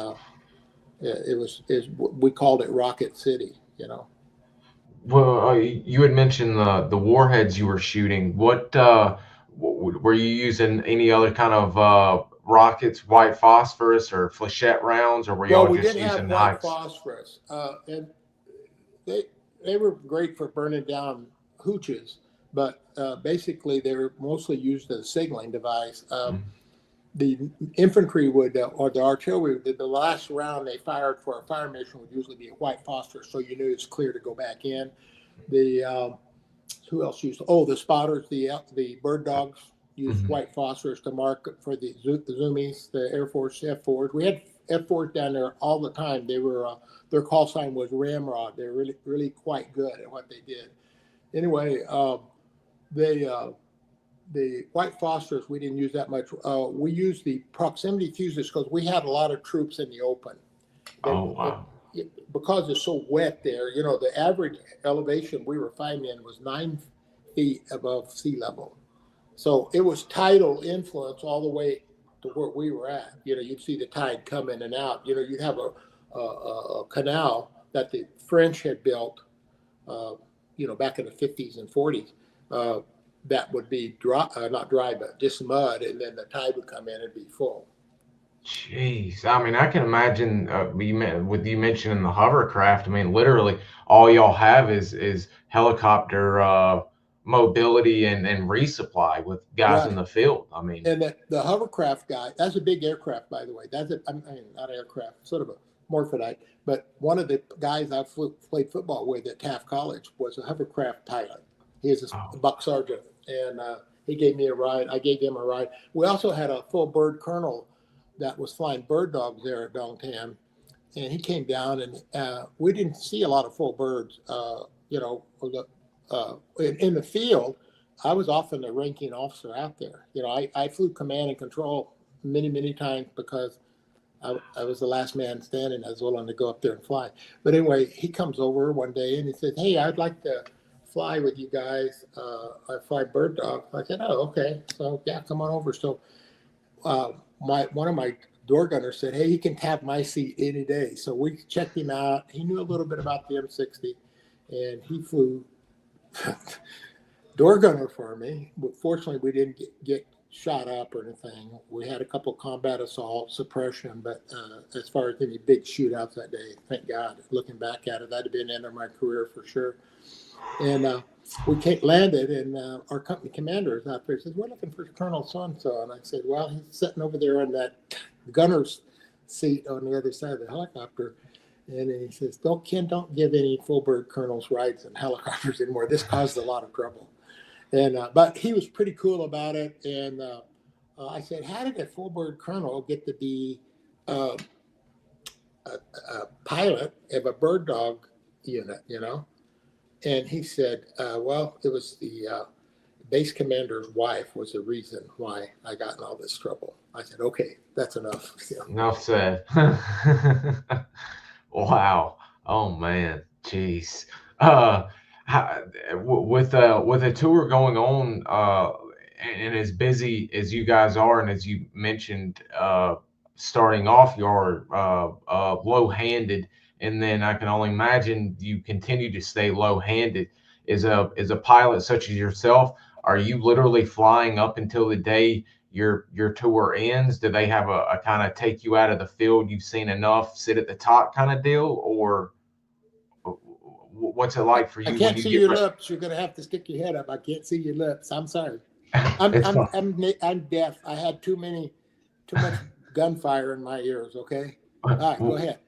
we called it Rocket City, you know. Well, you had mentioned the warheads you were shooting. What were you using? Any other kind of rockets, white phosphorus or flechette rounds, or were Well, y'all we just did have using white heights? phosphorus, and they they were great for burning down hooches, but basically they were mostly used as a signaling device. Mm. The infantry would, or the artillery, the last round they fired for a fire mission would usually be a white phosphorus, so you knew it's clear to go back in. The who else used? Oh, the spotters, the bird dogs used Mhm. white phosphorus to mark for the zoomies, the Air Force F4s. We had F4s down there all the time. They were their call sign was Ramrod. They're really quite good at what they did. Anyway, they the white phosphorus we didn't use that much. We used the proximity fuses because we had a lot of troops in the open. They, Oh wow. because it's so wet there, you know, the average elevation we were flying in was 9 feet above sea level. So it was tidal influence all the way to where we were at. You know, you'd see the tide come in and out. You know, you'd have a canal that the French had built, uh, you know, back in the 50s and 40s. That would be dry, not dry, but just mud, and then the tide would come in and be full. Jeez, I mean, I can imagine with you mentioning the hovercraft. I mean, literally, all y'all have is helicopter mobility and resupply with guys in Right. the field. I mean, And the hovercraft guy, that's a big aircraft, by the way. I mean, not aircraft, sort of a morphodite. But one of the guys I played football with at Taft College was a hovercraft pilot. He was a oh, buck sergeant, and he gave me a ride. I gave him a ride. We also had a full bird colonel that was flying bird dogs there at Bellingham, and he came down, and we didn't see a lot of full birds. You know, in the field, I was often the ranking officer out there. You know, I flew command and control many times because I was the last man standing. I was willing to go up there and fly. But anyway, he comes over one day and he says, "Hey, I'd like to fly with you guys. I fly bird dog." I said, "Oh, okay. So yeah, come on over." So my one of my door gunners said, "Hey, he can have my seat any day." So we checked him out. He knew a little bit about the M60, and he flew door gunner for me. But fortunately, we didn't get shot up or anything. We had a couple combat assault suppression, but as far as any big shootouts that day, thank God. Looking back at it, that'd have been the end of my career for sure. And we landed, and our company commander is out there. He says, "We're looking for Colonel so-and-so." And I said, "Well, he's sitting over there in that gunner's seat on the other side of the helicopter." And he says, "Don't give any full bird colonels rides in helicopters anymore. This caused a lot of trouble." And but he was pretty cool about it. And I said, "How did a full bird colonel get to be uh, a pilot of a bird dog unit? You know?" And he said, "Well, it was the base commander's wife was the reason why I got in all this trouble." I said, "Okay, that's enough." Yeah. enough said. Wow. Oh man. Jeez. Uh, with a tour going on, and as busy as you guys are, and as you mentioned, starting off, you're low-handed, and then I can only imagine you continue to stay low-handed. Is a pilot such as yourself, are you literally flying up until the day your tour ends? Do they have a kind of take you out of the field, you've seen enough, sit at the top kind of deal, or what's it like for I you when can't you see get your ready? lips. You're gonna have to stick your head up. I can't see your lips. I'm sorry. It's fine. I'm deaf. I had too much gunfire in my ears. Okay. All right, go ahead.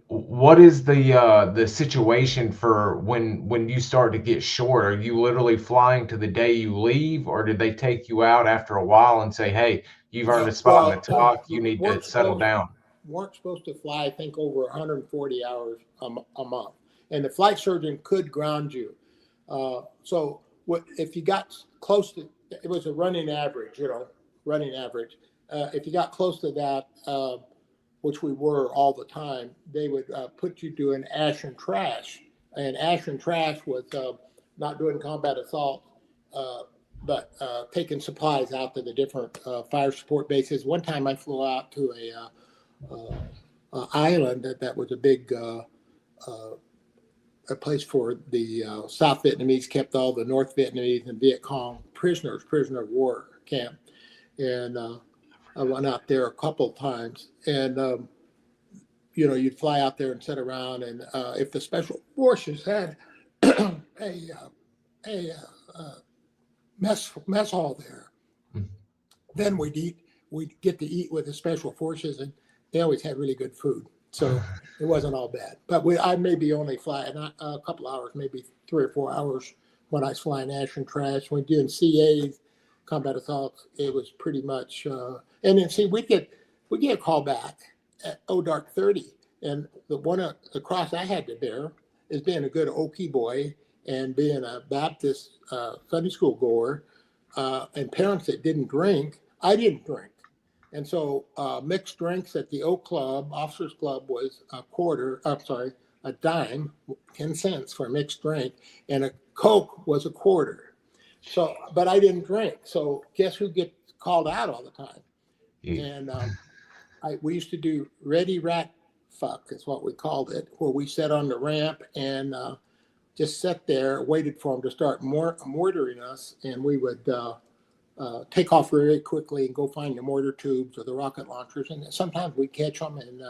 What is the situation for when you start to get short? Are you literally flying to the day you leave, or did they take you out after a while and say, "Hey, you've earned a spot in the Well, talk. You we need to settle down"? weren't supposed to fly. I think over 140 hours a month, and the flight surgeon could ground you. So what if you got close to? It was a running average, you know, running average. If you got close to that, which we were all the time, they would put you doing ash and trash. And ash and trash was not doing combat assault, but taking supplies out to the different fire support bases. One time I flew out to a island that was a big a place for the South Vietnamese kept all the North Vietnamese and Viet Cong prisoner of war camp. And I went out there a couple times, and you'd fly out there and sit around, and if the special forces had a mess hall there, then we'd get to eat with the special forces, and they always had really good food, so it wasn't all bad. But I maybe only fly a couple hours, maybe 3 or 4 hours when I was flying ash and trash. When doing CAs, combat assaults, it was pretty much. And then see, we get a call back at dark 30, and the cross I had to bear is being a good Okie boy and being a Baptist Sunday school goer, and parents that didn't drink. I didn't drink, and so mixed drinks at the Oak Club, Officers Club, was a dime, 10 cents for a mixed drink, and a Coke was a quarter. So, but I didn't drink. So guess who gets called out all the time? Yeah. And we used to do ready rat fuck is what we called it, where we sat on the ramp and just sat there, waited for them to start mortaring us, and we would take off very quickly and go find the mortar tubes or the rocket launchers, and sometimes we'd catch them and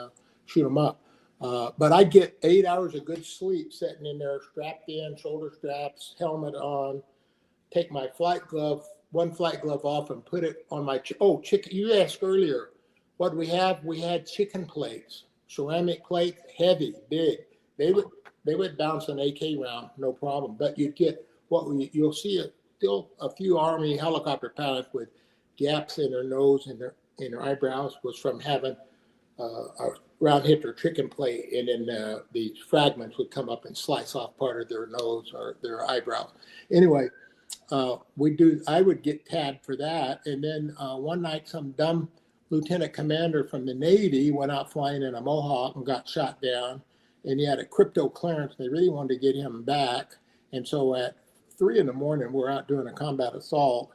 shoot them up. But I'd get 8 hours of good sleep sitting in there, strapped in, shoulder straps, helmet on, take my one flight glove off and put it on my chicken. You asked earlier, what we have? We had chicken plates, ceramic plates, heavy, big. They would bounce an AK round, no problem. But you'd get you'll see still a few Army helicopter pilots with gaps in their nose and their eyebrows was from having a round hit or chicken plate, and then these fragments would come up and slice off part of their nose or their eyebrows. Anyway. I would get tabbed for that. And then one night, some dumb lieutenant commander from the Navy went out flying in a Mohawk and got shot down. And he had a crypto clearance. They really wanted to get him back. And so at 3 a.m, we're out doing a combat assault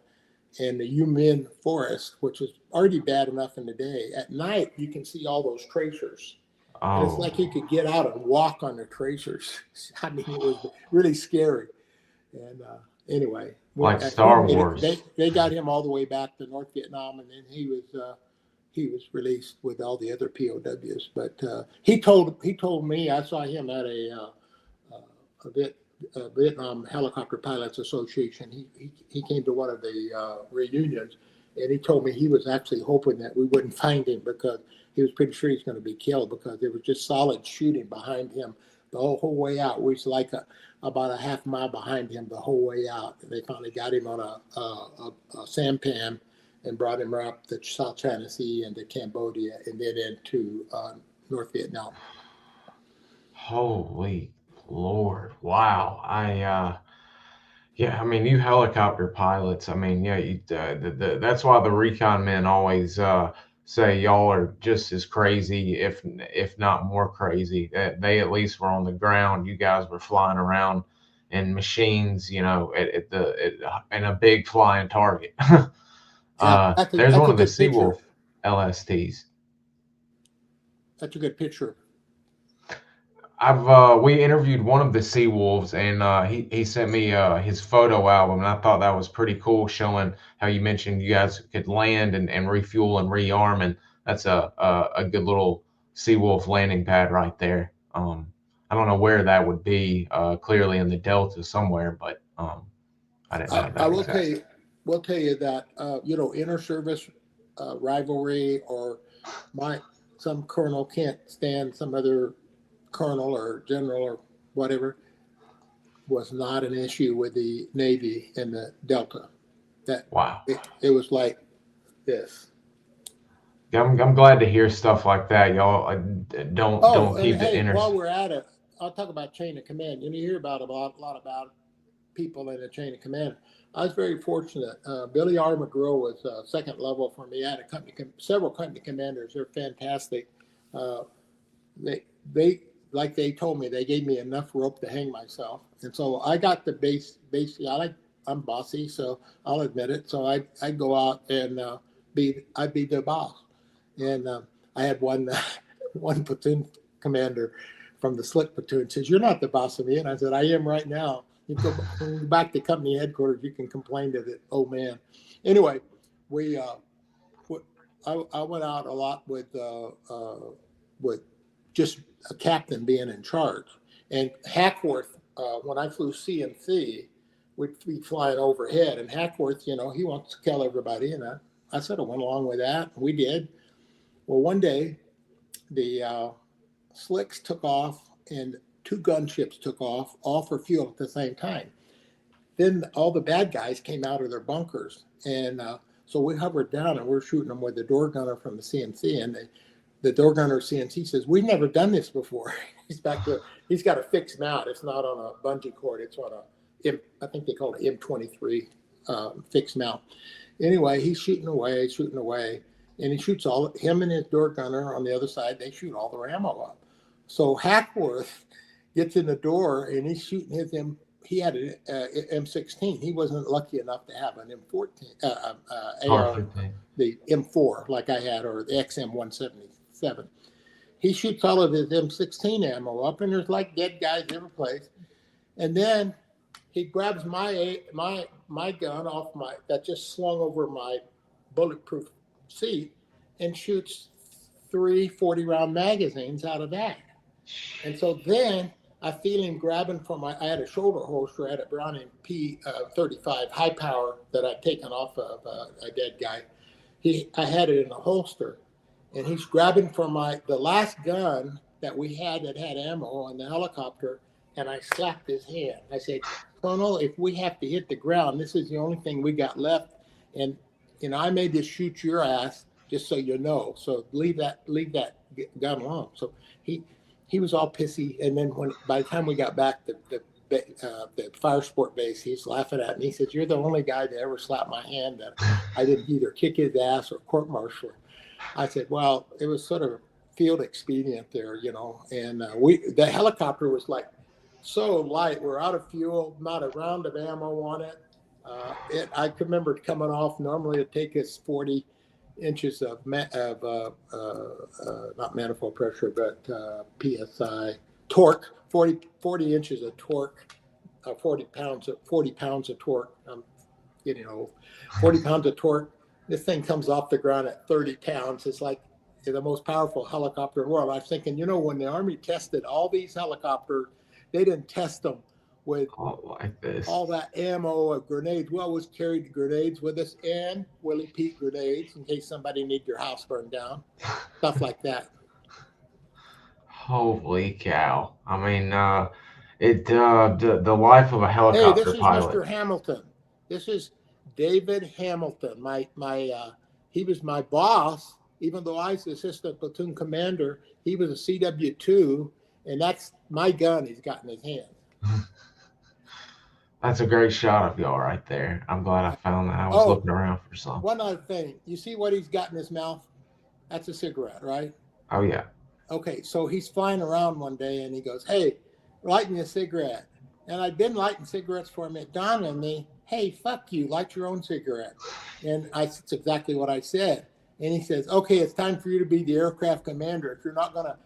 in the U Minh forest, which was already bad enough in the day. At night, you can see all those tracers. Oh. And it's like you could get out and walk on the tracers. I mean, it was really scary. And anyway, like Star Wars, they got him all the way back to North Vietnam, and then he was released with all the other POWs. But he told me, I saw him at a Vietnam Helicopter Pilots Association. He came to one of the reunions, and he told me he was actually hoping that we wouldn't find him because he was pretty sure he's going to be killed because there was just solid shooting behind him the whole way out. We was like about a half mile behind him the whole way out. And they finally got him on a sampan and brought him up to South China Sea and to Cambodia and then into North Vietnam. Holy Lord. Wow. I mean, you helicopter pilots, I mean, that's why the recon men always say y'all are just as crazy, if not more crazy. They at least were on the ground. You guys were flying around in machines, in a big flying target. There's one of the Seawolf LSTs. That's a good picture. We interviewed one of the Seawolves, and he sent me his photo album, and I thought that was pretty cool, showing how you mentioned you guys could land and refuel and rearm, and that's a good little Seawolf landing pad right there. I don't know where that would be, clearly in the Delta somewhere, but I didn't know that. I will tell you that inter-service rivalry, or some colonel can't stand some other colonel or general or whatever, was not an issue with the Navy in the Delta. Wow. It was like this. I'm glad to hear stuff like that. Y'all don't keep it While we're at it, I'll talk about chain of command. You hear about a lot about people in the chain of command. I was very fortunate. Billy R. McGrill was second level for me. I had several company commanders. They're fantastic. They like they told me, they gave me enough rope to hang myself, and so I got the base. I'm bossy, so I'll admit it. So I'd go out and I'd be the boss, and I had one one platoon commander from the slick platoon says, "You're not the boss of me," and I said, "I am right now. You go back to company headquarters. You can complain to the old man." Anyway, I went out a lot with just a captain being in charge. And Hackworth, when I flew CMC, we'd be flying overhead. And Hackworth, he wants to kill everybody. And I sort of went along with that. We did. Well, one day, the slicks took off and 2 gunships took off, all for fuel at the same time. Then all the bad guys came out of their bunkers. And so we hovered down and we're shooting them with the door gunner from the CMC. And the door gunner CNC says, "We've never done this before." He's got a fixed mount. It's not on a bungee cord. It's on I think they call it M23 fixed mount. Anyway, he's shooting away, and he shoots him and his door gunner on the other side. They shoot all their ammo up. So Hackworth gets in the door and he's shooting he had an M16. He wasn't lucky enough to have an M14, AR, the M4 like I had, or the XM177. He shoots all of his M16 ammo up, and there's like dead guys every place. And then he grabs my gun off that just slung over my bulletproof seat and shoots 3 40-round magazines out of that. And so then I feel him grabbing I had a shoulder holster, I had a Browning P35 high power that I'd taken off of a dead guy. I had it in a holster, and he's grabbing from the last gun that we had that had ammo on the helicopter, and I slapped his hand. I said, "Colonel, if we have to hit the ground, this is the only thing we got left, and I may just shoot your ass, just so you know. So leave that gun alone." So he was all pissy, and then by the time we got back to the fire sport base, he's laughing at me. He said, "You're the only guy to ever slap my hand that I didn't either kick his ass or court-martial." I said, "Well, it was sort of field expedient there, and the helicopter was like so light. We're out of fuel, not a round of ammo on it. I can remember coming off. Normally it'd take us 40 inches of not manifold pressure, but PSI torque, 40 inches of torque, 40 pounds of torque. I'm getting old. 40 pounds of torque. This thing comes off the ground at 30 pounds. It's like the most powerful helicopter in the world. I was thinking, when the Army tested all these helicopters, they didn't test them with all that ammo of grenades. We always carried grenades with us, and Willie Pete grenades in case somebody needed your house burned down, stuff like that. Holy cow! I mean, the life of a helicopter this is pilot. Mr. Hamilton. This is David Hamilton. He was my boss, even though I was the assistant platoon commander. He was a CW2, and that's my gun he's got in his hand. That's a great shot of y'all right there. I'm glad I found that. I was looking around for something. One other thing. You see what he's got in his mouth? That's a cigarette, right? Oh, yeah. Okay, so he's flying around one day, and he goes, "Hey, light me a cigarette." And I'd been lighting cigarettes for him. It dawned on me, "Hey, fuck you, light your own cigarette." And that's exactly what I said. And he says, "Okay, it's time for you to be the aircraft commander. If you're not going to,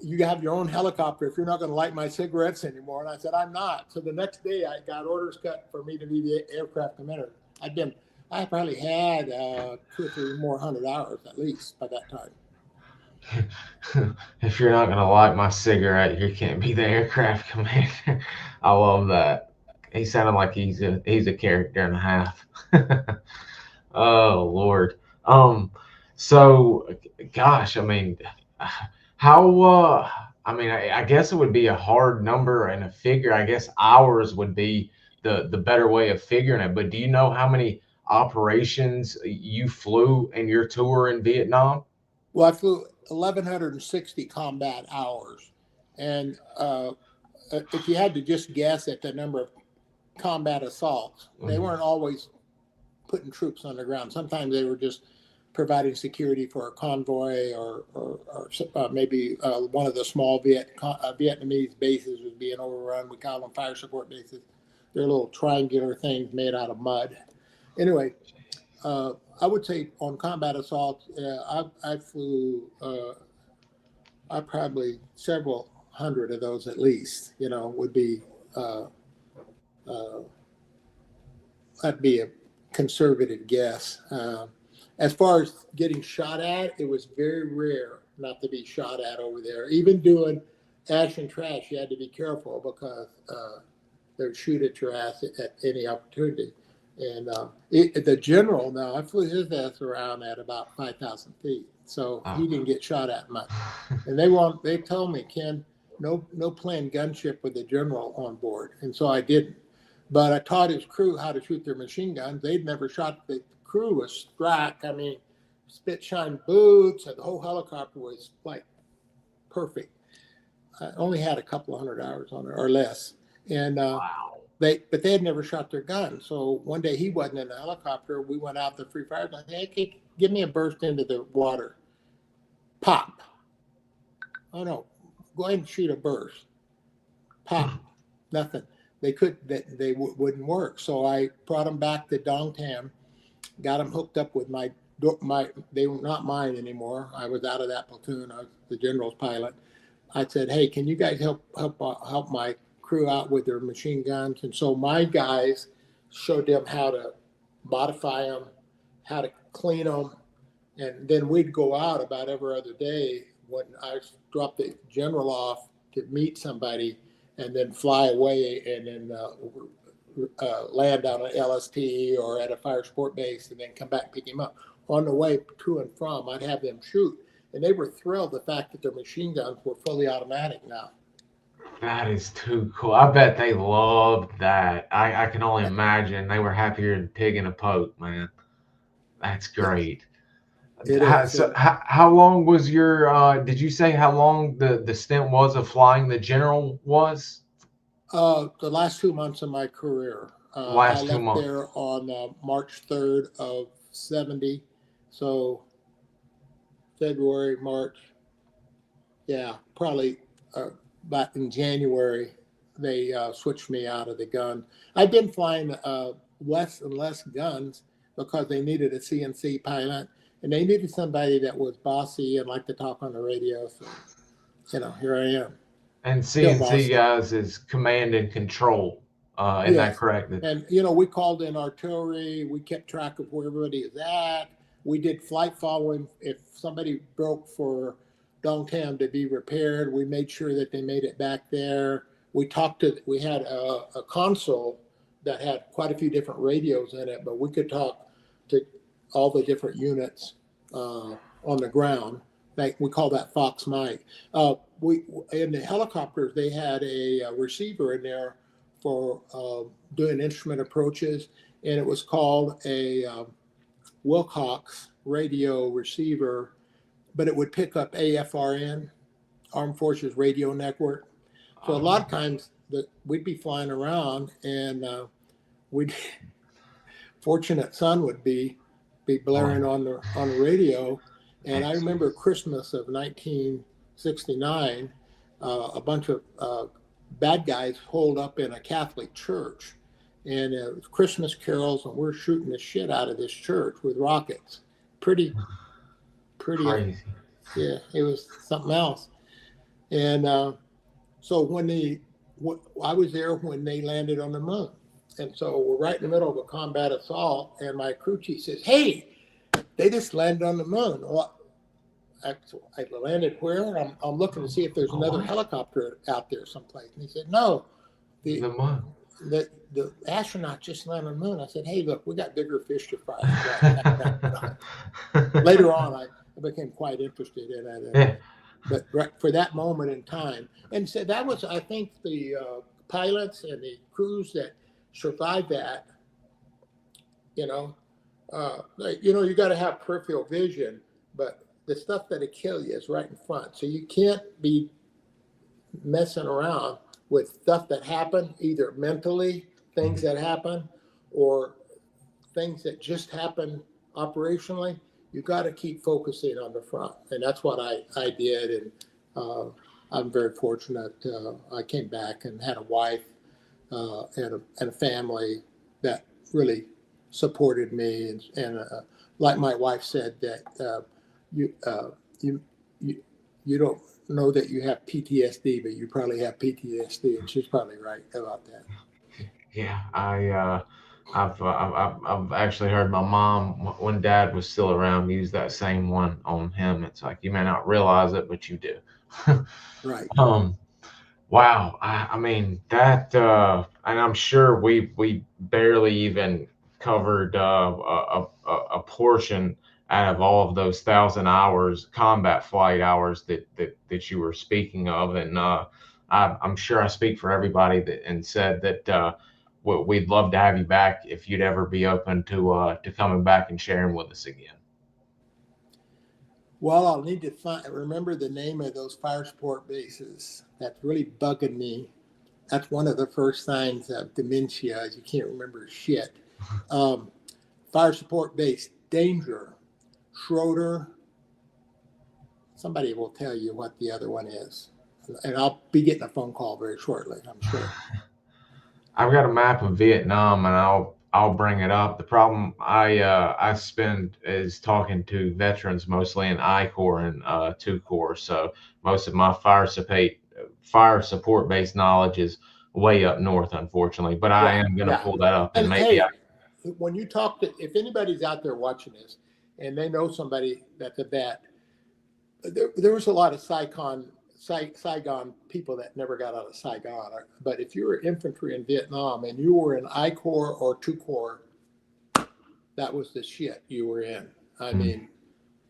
you have your own helicopter. If you're not going to light my cigarettes anymore." And I said, "I'm not." So the next day I got orders cut for me to be the aircraft commander. I probably had 2 or 3 more 100 hours at least by that time. If you're not going to light my cigarette, you can't be the aircraft commander. I love that. He sounded like he's a character and a half. Oh, Lord. So, gosh, I mean, how, I guess it would be a hard number and a figure. I guess hours would be the better way of figuring it. But do you know how many operations you flew in your tour in Vietnam? Well, I flew 1,160 combat hours. And if you had to just guess at the number of combat assaults. They weren't always putting troops on the ground. Sometimes they were just providing security for a convoy, or maybe one of the small Vietnamese bases was being overrun. We call them fire support bases. They're little triangular things made out of mud. Anyway, I would say on combat assaults, I flew probably several hundred of those at least. Would be that'd be a conservative guess. As far as getting shot at, it was very rare not to be shot at over there. Even doing ash and trash, you had to be careful because they would shoot at your ass at any opportunity. And the general, now, I flew his ass around at about 5,000 feet, so he didn't get shot at much. And they told me, Ken, no planned gunship with the general on board, and so I didn't. But I taught his crew how to shoot their machine guns. They'd never shot. The crew was strapped. I mean, spit shine boots, and the whole helicopter was like perfect. I only had a couple of 100 hours on it or less, and Wow. they had never shot their gun. So one day he wasn't in the helicopter. We went out to free fire. I said, "Hey, give me a burst into the water." Pop. Oh no, go ahead and shoot a burst. Pop. Nothing. They wouldn't work. So I brought them back to Dong Tam, got them hooked up with my. They were not mine anymore. I was out of that platoon. I was the general's pilot. I said, "Hey, can you guys help my crew out with their machine guns?" And so my guys showed them how to modify them, how to clean them, and then we'd go out about every other day when I dropped the general off to meet somebody, and then fly away and then land on an LST or at a fire support base, and then come back and pick him up. On the way to and from, I'd have them shoot, and they were thrilled the fact that their machine guns were fully automatic now. That is too cool. I bet they loved that. I can only imagine they were happier than pig in a poke, man. That's great. How long was your, did you say how long the stint was of flying the general was? The last 2 months of my career. Last I 2 left months. there on March 3rd of 70. So February, March. Yeah, probably back in January, they switched me out of the gun. I've been flying less and less guns because they needed a CNC pilot, and they needed somebody that was bossy and liked to talk on the radio. So, here I am. And CNC, guys, is command and control. Isn't that correct? And, we called in artillery. We kept track of where everybody is at. We did flight following. If somebody broke for Dong Tam to be repaired, we made sure that they made it back there. We had a console that had quite a few different radios in it, but we could talk to all the different units on the ground. We call that Fox mic. In the helicopters, they had a receiver in there for doing instrument approaches, and it was called a Wilcox radio receiver, but it would pick up AFRN, Armed Forces Radio Network. So a lot of times we'd be flying around, and Fortunate Son would be blaring on the radio. And I remember Christmas of 1969, a bunch of bad guys holed up in a Catholic church, and it was Christmas carols, and we're shooting the shit out of this church with rockets. Pretty crazy. Yeah, it was something else. And so I was there when they landed on the moon, and so we're right in the middle of a combat assault, and my crew chief says, "Hey, they just landed on the moon." Well, I landed where? And I'm looking to see if there's another helicopter out there someplace. And he said, "No, the moon. The astronaut just landed on the moon." I said, "Hey, look, we got bigger fish to fry." Later on, I became quite interested in it. Yeah. But for that moment in time, and so that was, I think, the pilots and the crews that survived that. You got to have peripheral vision, but the stuff that'll kill you is right in front. So you can't be messing around with stuff that happened either mentally things that happen or things that just happen operationally, you got to keep focusing on the front. And that's what I did. And I'm very fortunate. I came back and had a wife and a family that really supported me. And like my wife said, that you don't know that you have PTSD, but you probably have PTSD, and she's probably right about that. Yeah, I've actually heard my mom, when Dad was still around, use that same one on him. It's like you may not realize it, but you do. Right. Wow. I mean that, and I'm sure we barely even covered a portion out of all of those 1,000 hours, combat flight hours that you were speaking of, and I'm sure I speak for everybody that and said that we'd love to have you back if you'd ever be open to coming back and sharing with us again. Well, I'll need to remember the name of those fire support bases. That's really bugging me. That's one of the first signs of dementia, is you can't remember shit. Fire support base, Danger, Schroeder. Somebody will tell you what the other one is. And I'll be getting a phone call very shortly, I'm sure. I've got a map of Vietnam, and I'll bring it up. The problem I spend is talking to veterans, mostly in I Corps and 2 Corps. So most of my fire support based knowledge is way up north, unfortunately. But I am going to pull that up, and maybe when you talk to, if anybody's out there watching this and they know somebody that's a vet, there was a lot of Saigon people that never got out of Saigon. But if you were infantry in Vietnam and you were in I Corps or 2 Corps, that was the shit you were in. I mean,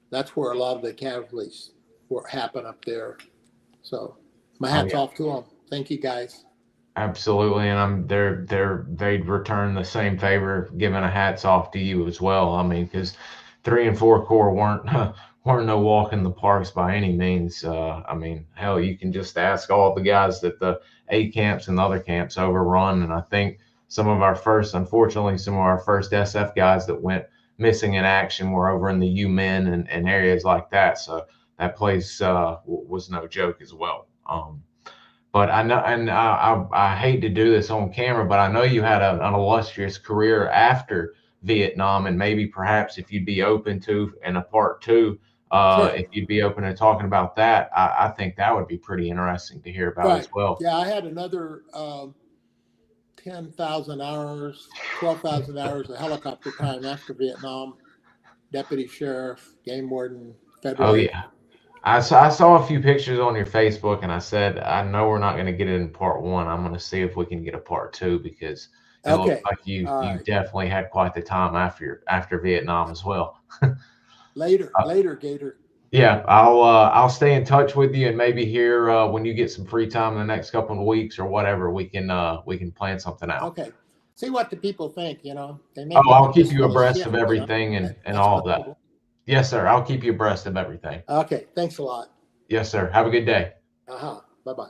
that's where a lot of the casualties happen up there. So my hat's off to them. Thank you, guys. Absolutely, and they'd return the same favor, giving a hats off to you as well. I mean, because 3 and 4 Corps weren't no walk in the parks by any means. I mean, hell, you can just ask all the guys that the A camps and the other camps overrun, and I think unfortunately, some of our first SF guys that went missing in action were over in the UMen and areas like that. So that place was no joke as well. But I know, and I hate to do this on camera, but I know you had an illustrious career after Vietnam, and maybe perhaps if you'd be open to, in a part 2, Sure. if you'd be open to talking about that, I think that would be pretty interesting to hear about as well. Yeah, I had another 10,000 hours, 12,000 hours of helicopter time after Vietnam. Deputy sheriff, game warden, federal. Oh yeah. I saw a few pictures on your Facebook, and I said, I know we're not going to get it in part 1. I'm going to see if we can get a part 2, because it looks like you definitely had quite the time after Vietnam as well. Later, Gator. Yeah, I'll stay in touch with you, and maybe here when you get some free time in the next couple of weeks or whatever, we can plan something out. Okay. See what the people think, you know. I'll keep you abreast of everything and all of that. Yes, sir. I'll keep you abreast of everything. Okay. Thanks a lot. Yes, sir. Have a good day. Bye-bye. Bye-bye.